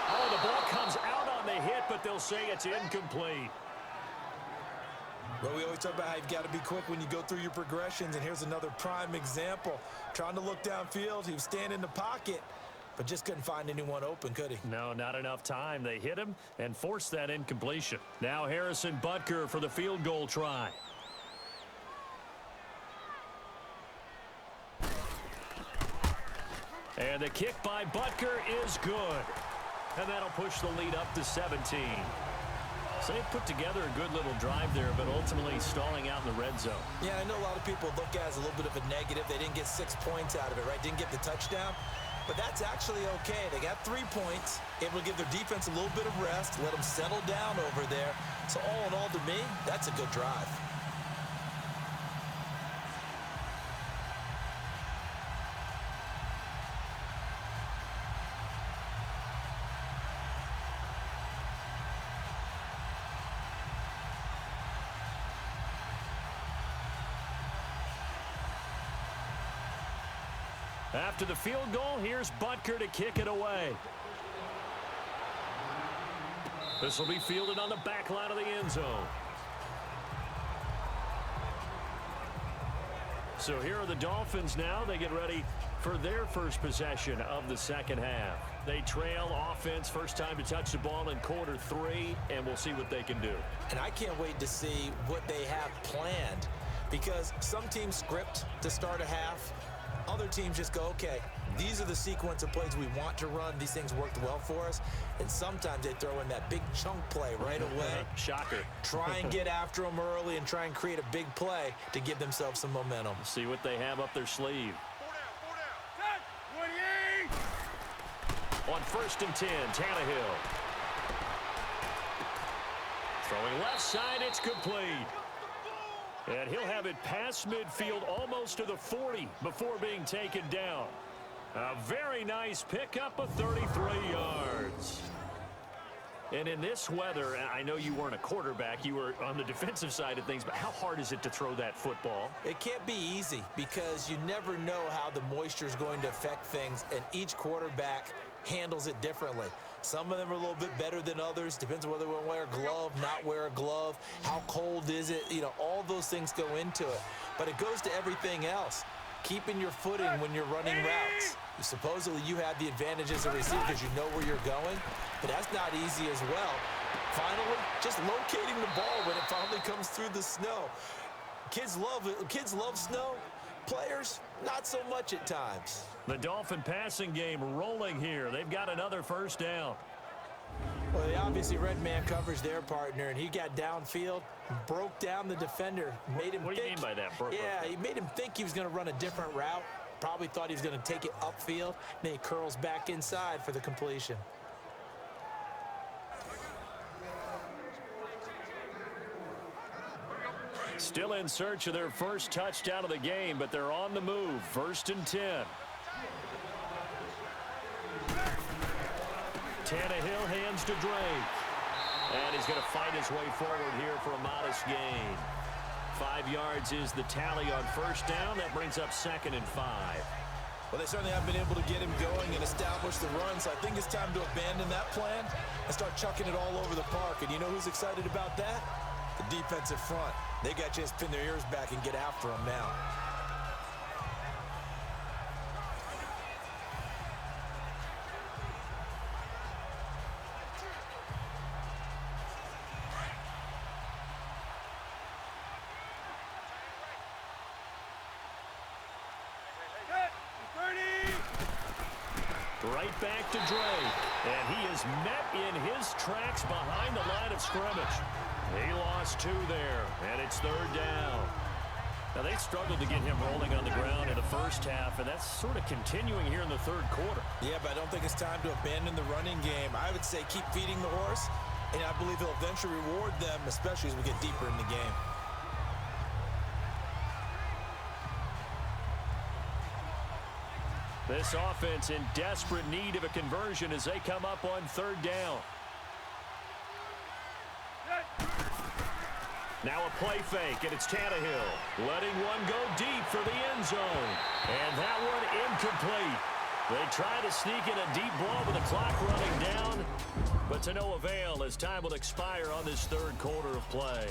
Oh, the ball comes out hit, but they'll say it's incomplete. Well, we always talk about how you've got to be quick when you go through your progressions, and here's another prime example. Trying to look downfield, he was standing in the pocket, but just couldn't find anyone open, could he? No, not enough time. They hit him and forced that incompletion. Now Harrison Butker for the field goal try. And the kick by Butker is good. And that'll push the lead up to 17. So they put together a good little drive there, but ultimately stalling out in the red zone. Yeah, I know a lot of people look at it as a little bit of a negative. They didn't get 6 points out of it, right? Didn't get the touchdown. But that's actually okay. They got 3 points, able to give their defense a little bit of rest, let them settle down over there. So all in all, to me, that's a good drive. After the field goal, here's Butker to kick it away. This will be fielded on the back line of the end zone. So here are the Dolphins now. They get ready for their first possession of the second half. They trail offense, first time to touch the ball in quarter 3, and we'll see what they can do. And I can't wait to see what they have planned, because some teams script to start a half. Other teams just go, okay, these are the sequence of plays we want to run. These things worked well for us. And sometimes they throw in that big chunk play right away. Shocker. Try and get after them early and try and create a big play to give themselves some momentum. See what they have up their sleeve. 4 down. On 1st and 10, Tannehill. Throwing left side, it's complete. And he'll have it past midfield almost to the 40 before being taken down. A very nice pickup of 33 yards. And in this weather, I know you weren't a quarterback, you were on the defensive side of things, but how hard is it to throw that football? It can't be easy because you never know how the moisture is going to affect things, and each quarterback handles it differently. Some of them are a little bit better than others. Depends on whether they want to wear a glove, not wear a glove. How cold is it? You know, all those things go into it. But it goes to everything else. Keeping your footing when you're running routes. Supposedly you have the advantage as a receiver because you know where you're going, but that's not easy as well. Finally, just locating the ball when it finally comes through the snow. Kids love it. Kids love snow. Players, not so much at times. The Dolphin passing game rolling here. They've got another first down. Well, they obviously red man covers their partner, and he got downfield, broke down the defender, made him What do you mean by that? Yeah, he made him think he was going to run a different route. Probably thought he was going to take it upfield. Then he curls back inside for the completion. Still in search of their first touchdown of the game, but they're on the move. 1st and 10. Tannehill hands to Drake. And he's going to fight his way forward here for a modest gain. 5 yards is the tally on first down. That brings up 2nd and 5. Well, they certainly have been able to get him going and establish the run, so I think it's time to abandon that plan and start chucking it all over the park. And you know who's excited about that? The defensive front. They got a chance to pin their ears back and get after him now. Right back to Drake. And he is met in his tracks behind the line of scrimmage. He lost 2 there, and it's 3rd down. Now, they struggled to get him rolling on the ground in the first half, and that's sort of continuing here in the 3rd quarter. Yeah, but I don't think it's time to abandon the running game. I would say keep feeding the horse, and I believe he'll eventually reward them, especially as we get deeper in the game. This offense in desperate need of a conversion as they come up on 3rd down. Now a play fake, and it's Tannehill letting one go deep for the end zone. And that one incomplete. They try to sneak in a deep ball with the clock running down, but to no avail as time will expire on this third quarter of play.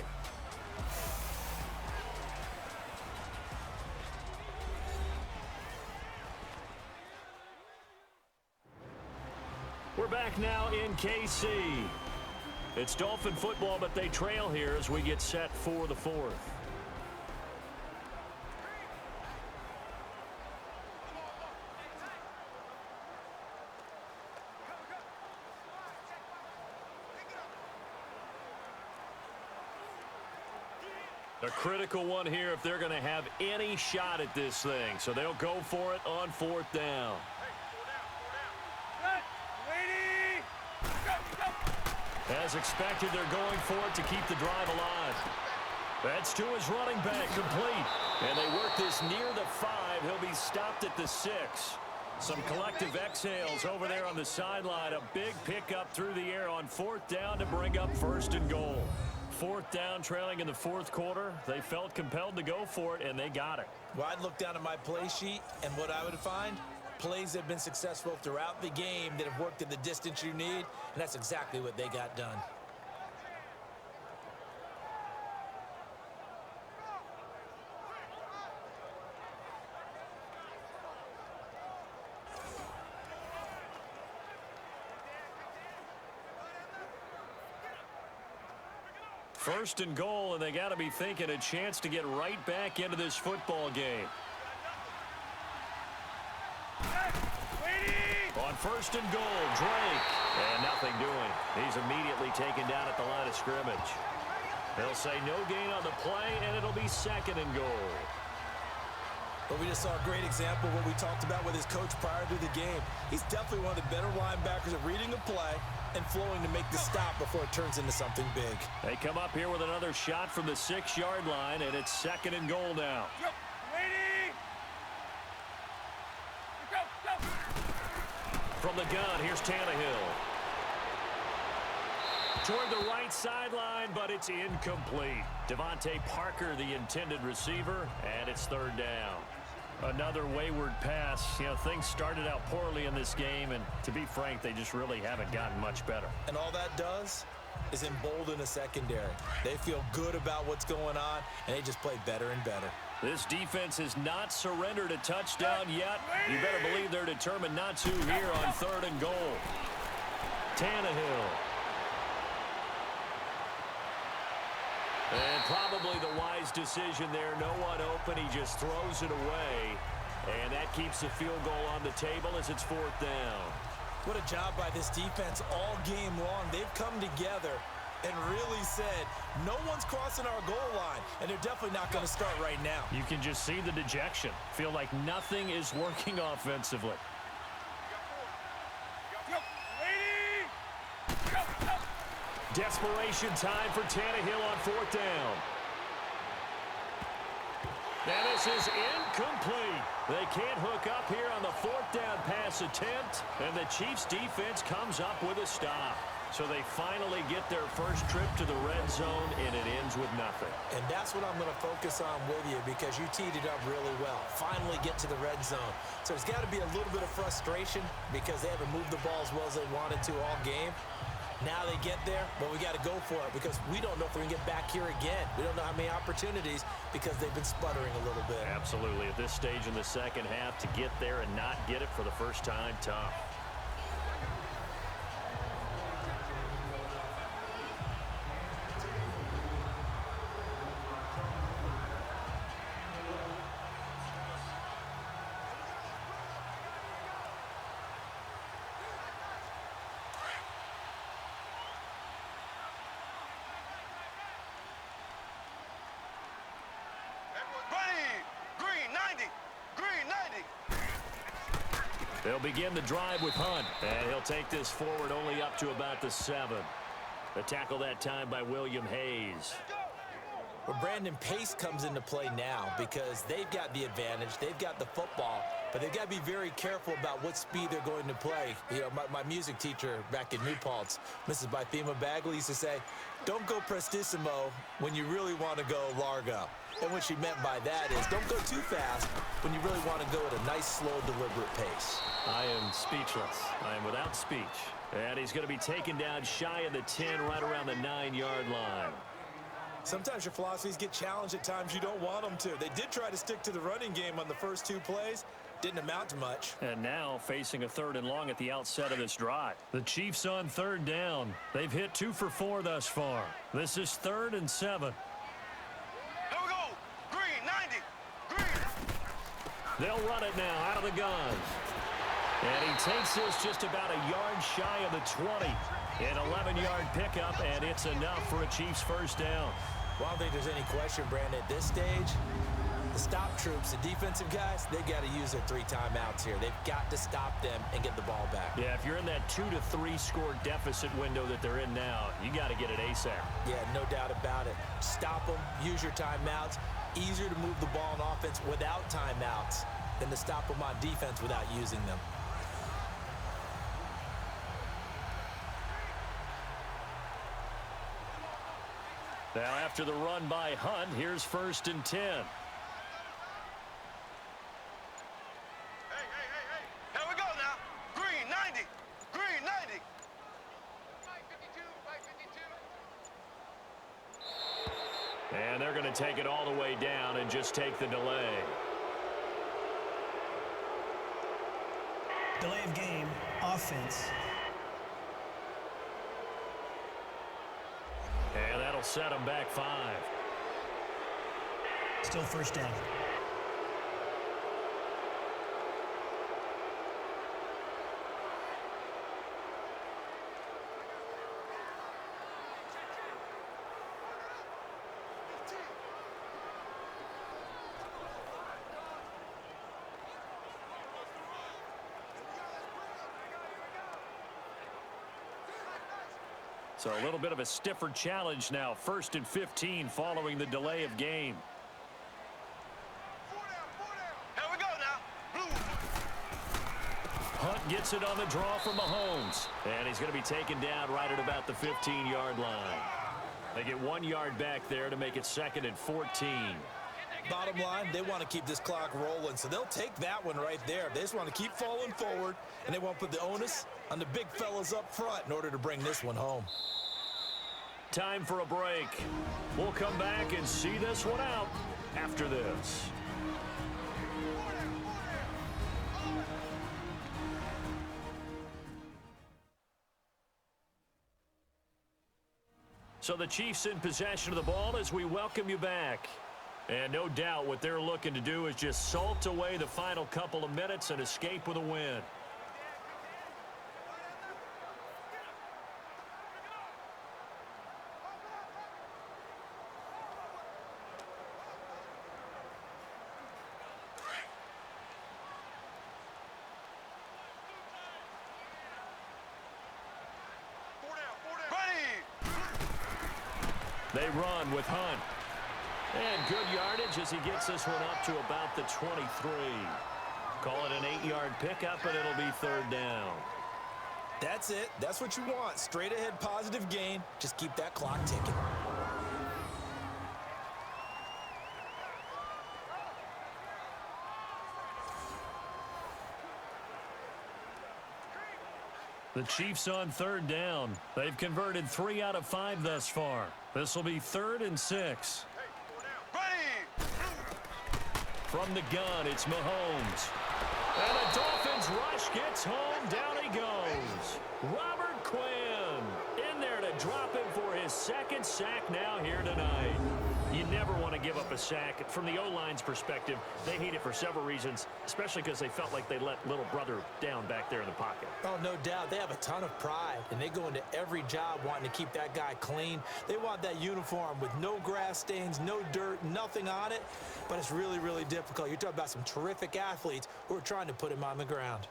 We're back now in KC. It's Dolphin football, but they trail here as we get set for the fourth. A critical one here if they're going to have any shot at this thing. So they'll go for it on fourth down. As expected, they're going for it to keep the drive alive. That's to his running back, complete. And they work this near the 5. He'll be stopped at the 6. Some collective exhales over there on the sideline. A big pickup through the air on fourth down to bring up first and goal. Fourth down, trailing in the fourth quarter. They felt compelled to go for it, and they got it. Well, I'd look down at my play sheet, and what I would find, plays that have been successful throughout the game that have worked at the distance you need, and that's exactly what they got done. First and goal, and they got to be thinking a chance to get right back into this football game. On first and goal, Drake. And nothing doing. He's immediately taken down at the line of scrimmage. They'll say no gain on the play, and it'll be second and goal. But we just saw a great example of what we talked about with his coach prior to the game. He's definitely one of the better linebackers at reading a play and flowing to make the stop before it turns into something big. They come up here with another shot from the 6-yard line, and it's second and goal now. From the gun, here's Tannehill. Toward the right sideline, but it's incomplete. Devontae Parker, the intended receiver, and it's third down. Another wayward pass. You know, things started out poorly in this game, and to be frank, they just really haven't gotten much better. And all that does is embolden a secondary. They feel good about what's going on, and they just play better and better. This defense has not surrendered a touchdown yet. You better believe they're determined not to here on third and goal. Tannehill. And probably the wise decision there. No one open. He just throws it away. And that keeps the field goal on the table as it's fourth down. What a job by this defense all game long. They've come together and really said, no one's crossing our goal line, and they're definitely not going to start right now. You can just see the dejection. Feel like nothing is working offensively. Desperation time for Tannehill on fourth down. And this is incomplete. They can't hook up here on the fourth down pass attempt, and the Chiefs defense comes up with a stop. So they finally get their first trip to the red zone, and it ends with nothing. And that's what I'm going to focus on with you, because you teed it up really well. Finally get to the red zone. So there's got to be a little bit of frustration because they haven't moved the ball as well as they wanted to all game. Now they get there, but we got to go for it because we don't know if we're going to get back here again. We don't know how many opportunities because they've been sputtering a little bit. Absolutely. At this stage in the second half, to get there and not get it for the first time, tough. They'll begin the drive with Hunt, and he'll take this forward only up to about the 7. The tackle that time by William Hayes. Well, Brandon, pace comes into play now because they've got the advantage. They've got the football, but they've got to be very careful about what speed they're going to play. You know, my music teacher back in New Paltz, Mrs. Bythema Bagley, used to say, don't go prestissimo when you really want to go largo. And what she meant by that is don't go too fast when you really want to go at a nice, slow, deliberate pace. I am speechless. I am without speech. And he's going to be taken down shy of the 10, right around the 9-yard line. Sometimes your philosophies get challenged at times you don't want them to. They did try to stick to the running game on the first 2 plays. Didn't amount to much. And now facing a 3rd and long at the outset of this drive. The Chiefs on 3rd down. They've hit 2 for 4 thus far. This is 3rd and 7. Here we go. Green, 90. Green. They'll run it now out of the gun. And he takes this just about a yard shy of the 20. An 11-yard pickup, and it's enough for a Chiefs first down. Well, I don't think there's any question, Brandon, at this stage. The stop troops, the defensive guys, they got to use their 3 timeouts here. They've got to stop them and get the ball back. Yeah, if you're in that 2 to 3 score deficit window that they're in now, you got to get it ASAP. Yeah, no doubt about it. Stop them, use your timeouts. Easier to move the ball on offense without timeouts than to stop them on defense without using them. Now after the run by Hunt, here's 1st and 10. Hey. Here we go now. Green, 90. Green, 90. 52. And they're going to take it all the way down and just take the delay. Delay of game, offense. And that'll set them back 5. Still first down. So a little bit of a stiffer challenge now. 1st and 15 following the delay of game. Here we go now. Blue. Hunt gets it on the draw from Mahomes. And he's going to be taken down right at about the 15-yard line. They get 1 yard back there to make it 2nd and 14. Bottom line, they want to keep this clock rolling, so they'll take that one right there. They just want to keep falling forward, and they want to put the onus on the big fellas up front in order to bring this one home. Time for a break. We'll come back and see this one out after this. So the Chiefs in possession of the ball as we welcome you back. And no doubt what they're looking to do is just salt away the final couple of minutes and escape with a win. They run with Hunt. And good yardage as he gets this one up to about the 23. Call it an 8-yard pickup, and it'll be 3rd down. That's it. That's what you want. Straight ahead positive gain. Just keep that clock ticking. The Chiefs on 3rd down. They've converted 3 out of 5 thus far. This will be 3rd and 6. From the gun, it's Mahomes. And the Dolphins rush gets home. Down he goes. Robert Quinn in there to drop him for his 2nd sack now here tonight. You never want to give up a sack. From the O-line's perspective, they hate it for several reasons, especially because they felt like they let little brother down back there in the pocket. Oh, no doubt. They have a ton of pride, and they go into every job wanting to keep that guy clean. They want that uniform with no grass stains, no dirt, nothing on it, but it's really, really difficult. You're talking about some terrific athletes who are trying to put him on the ground.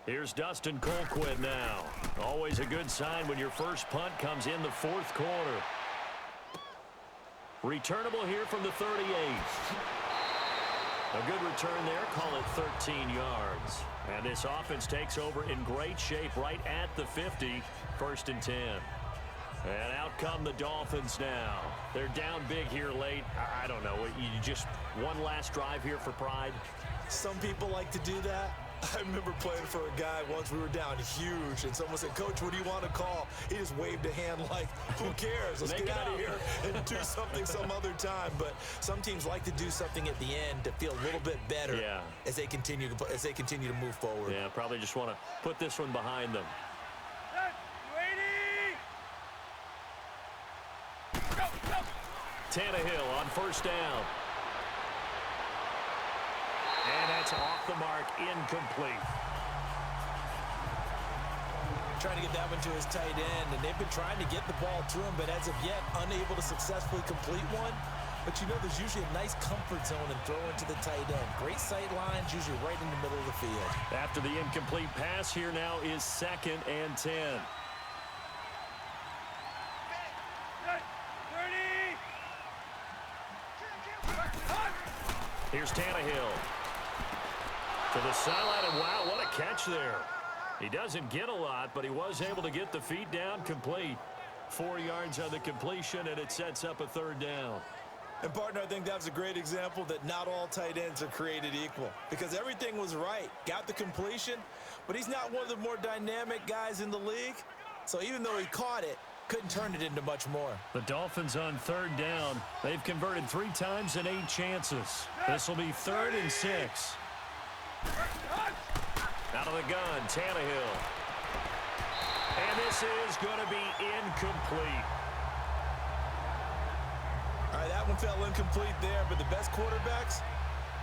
Here's Dustin Colquitt now. Always a good sign when your first punt comes in the 4th quarter. Returnable here from the 38. A good return there, call it 13 yards. And this offense takes over in great shape right at the 50, 1st and 10. And out come the Dolphins now. They're down big here late. I don't know. You just one last drive here for pride? Some people like to do that. I remember playing for a guy once. We were down huge, and someone said, "Coach, what do you want to call?" He just waved a hand like, "Who cares? Let's get out of here and do something some other time." But some teams like to do something at the end to feel a little bit better as they continue to move forward. Yeah, probably just want to put this one behind them. Tannehill on first down. And that's off the mark, incomplete. Trying to get that one to his tight end, and they've been trying to get the ball to him, but as of yet, unable to successfully complete one. But you know, there's usually a nice comfort zone in throwing to the tight end. Great sight lines, usually right in the middle of the field. After the incomplete pass, here now is 2nd and 10. Here's Tannehill. To the sideline, and wow, what a catch there. He doesn't get a lot, but he was able to get the feet down complete. 4 yards on the completion, and it sets up a 3rd down. And, partner, I think that's a great example that not all tight ends are created equal, because everything was right. Got the completion, but he's not one of the more dynamic guys in the league. So even though he caught it, couldn't turn it into much more. The Dolphins on 3rd down. They've converted 3 times in 8 chances. This will be 3rd and 6. Out of the gun, Tannehill. And this is going to be incomplete. All right, that one fell incomplete there, but the best quarterbacks,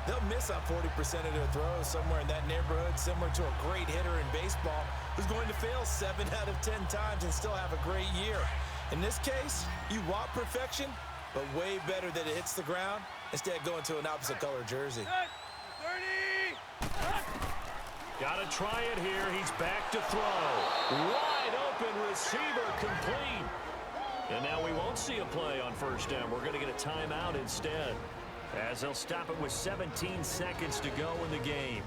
they'll miss on 40% of their throws, somewhere in that neighborhood, similar to a great hitter in baseball who's going to fail 7 out of 10 times and still have a great year. In this case, you want perfection, but way better that it hits the ground instead of going to an opposite color jersey. Got to try it here. He's back to throw. Wide open receiver, complete. And now we won't see a play on 1st down. We're going to get a timeout instead, as they'll stop it with 17 seconds to go in the game.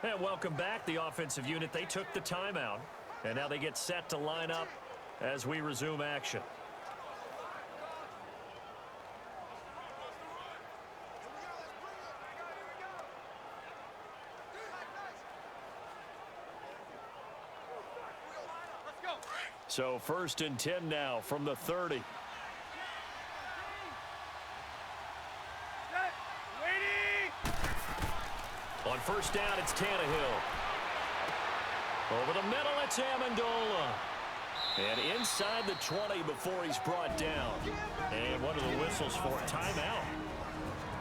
And welcome back, the offensive unit. They took the timeout, and now they get set to line up as we resume action. So 1st and 10 now from the 30. On 1st down, it's Tannehill. Over the middle, it's Amendola. And inside the 20 before he's brought down. And what are the whistles for? Timeout.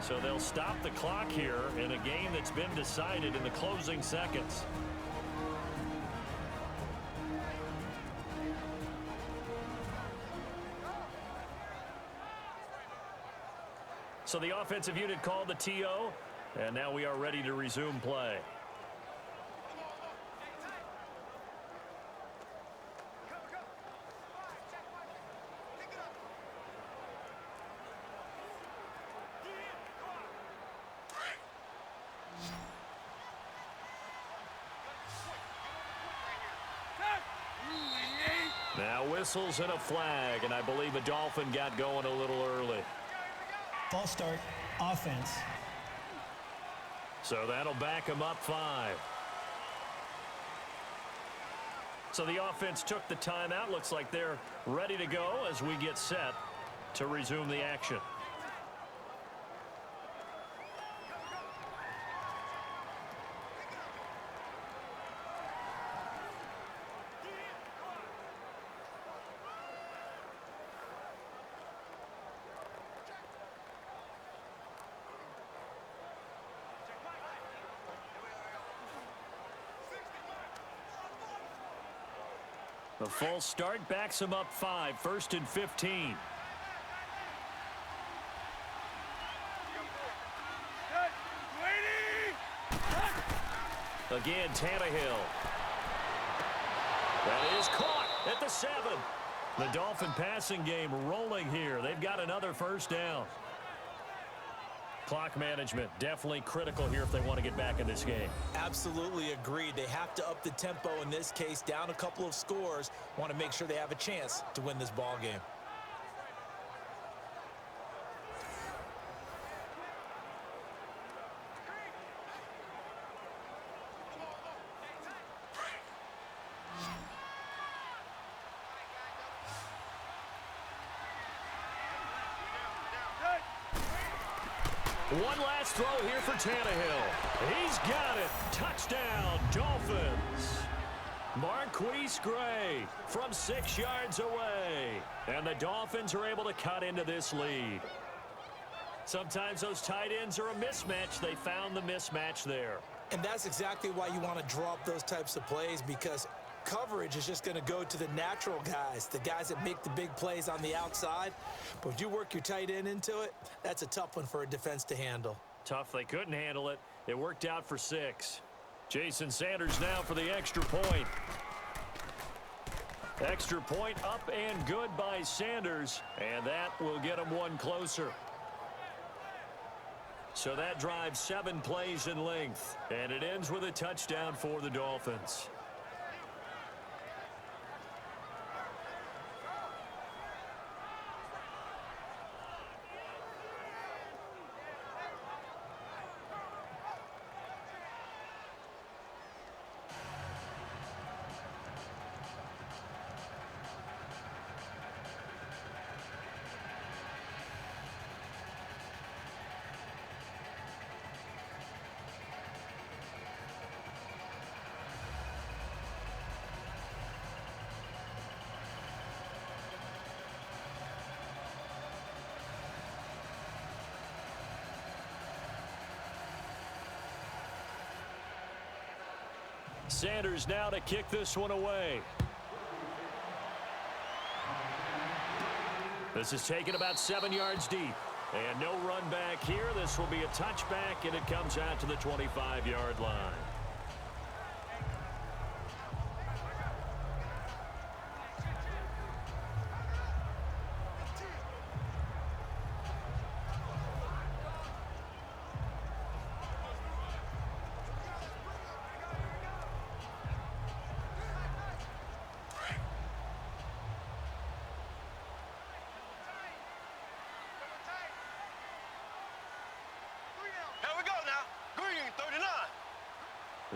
So they'll stop the clock here in a game that's been decided in the closing seconds. So the offensive unit called the TO, and now we are ready to resume play. Now whistles and a flag, and I believe a Dolphin got going a little early. False start, offense. So that'll back him up 5. So the offense took the timeout. Looks like they're ready to go as we get set to resume the action. The full start backs him up 5, 1st and 15. Again, Tannehill. That is caught at the 7. The Dolphin passing game rolling here. They've got another 1st down. Clock management, definitely critical here if they want to get back in this game. Absolutely agreed. They have to up the tempo in this case, down a couple of scores. Want to make sure they have a chance to win this ball game. One last throw here for Tannehill. He's got it. Touchdown, Dolphins. Marquise Gray from 6 yards away. And the Dolphins are able to cut into this lead. Sometimes those tight ends are a mismatch. They found the mismatch there. And that's exactly why you want to draw up those types of plays, because coverage is just going to go to the natural guys, the guys that make the big plays on the outside. But if you work your tight end into it, that's a tough one for a defense to handle. Tough. They couldn't handle it. It worked out for 6. Jason Sanders now for the extra point. Extra point up and good by Sanders, and that will get him one closer. So that drives 7 plays in length, and it ends with a touchdown for the Dolphins. Sanders now to kick this one away. This is taken about 7 yards deep. And no run back here. This will be a touchback, and it comes out to the 25-yard line.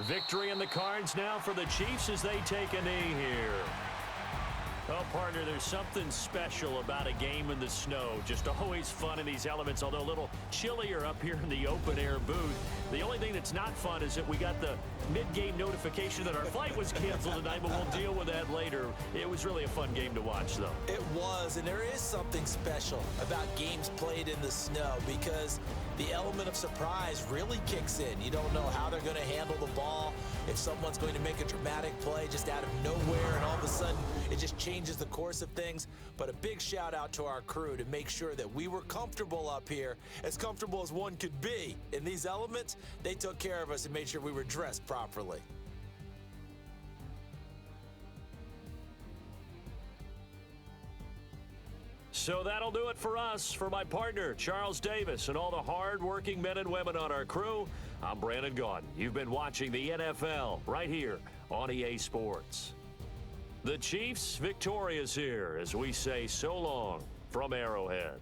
Victory in the cards now for the Chiefs as they take a knee here. Oh, partner, there's something special about a game in the snow. Just always fun in these elements, although a little chillier up here in the open-air booth. The only thing that's not fun is that we got the mid-game notification that our flight was canceled tonight, but we'll deal with that later. It was really a fun game to watch, though. It was, and there is something special about games played in the snow because the element of surprise really kicks in. You don't know how they're going to handle the ball, if someone's going to make a dramatic play just out of nowhere, and all of a sudden it just changes the course of things. But a big shout out to our crew to make sure that we were comfortable up here, as comfortable as one could be. In these elements, they took care of us and made sure we were dressed properly. So that'll do it for us. For my partner, Charles Davis, and all the hard-working men and women on our crew, I'm Brandon Gaudin. You've been watching the NFL right here on EA Sports. The Chiefs victorious here as we say so long from Arrowhead.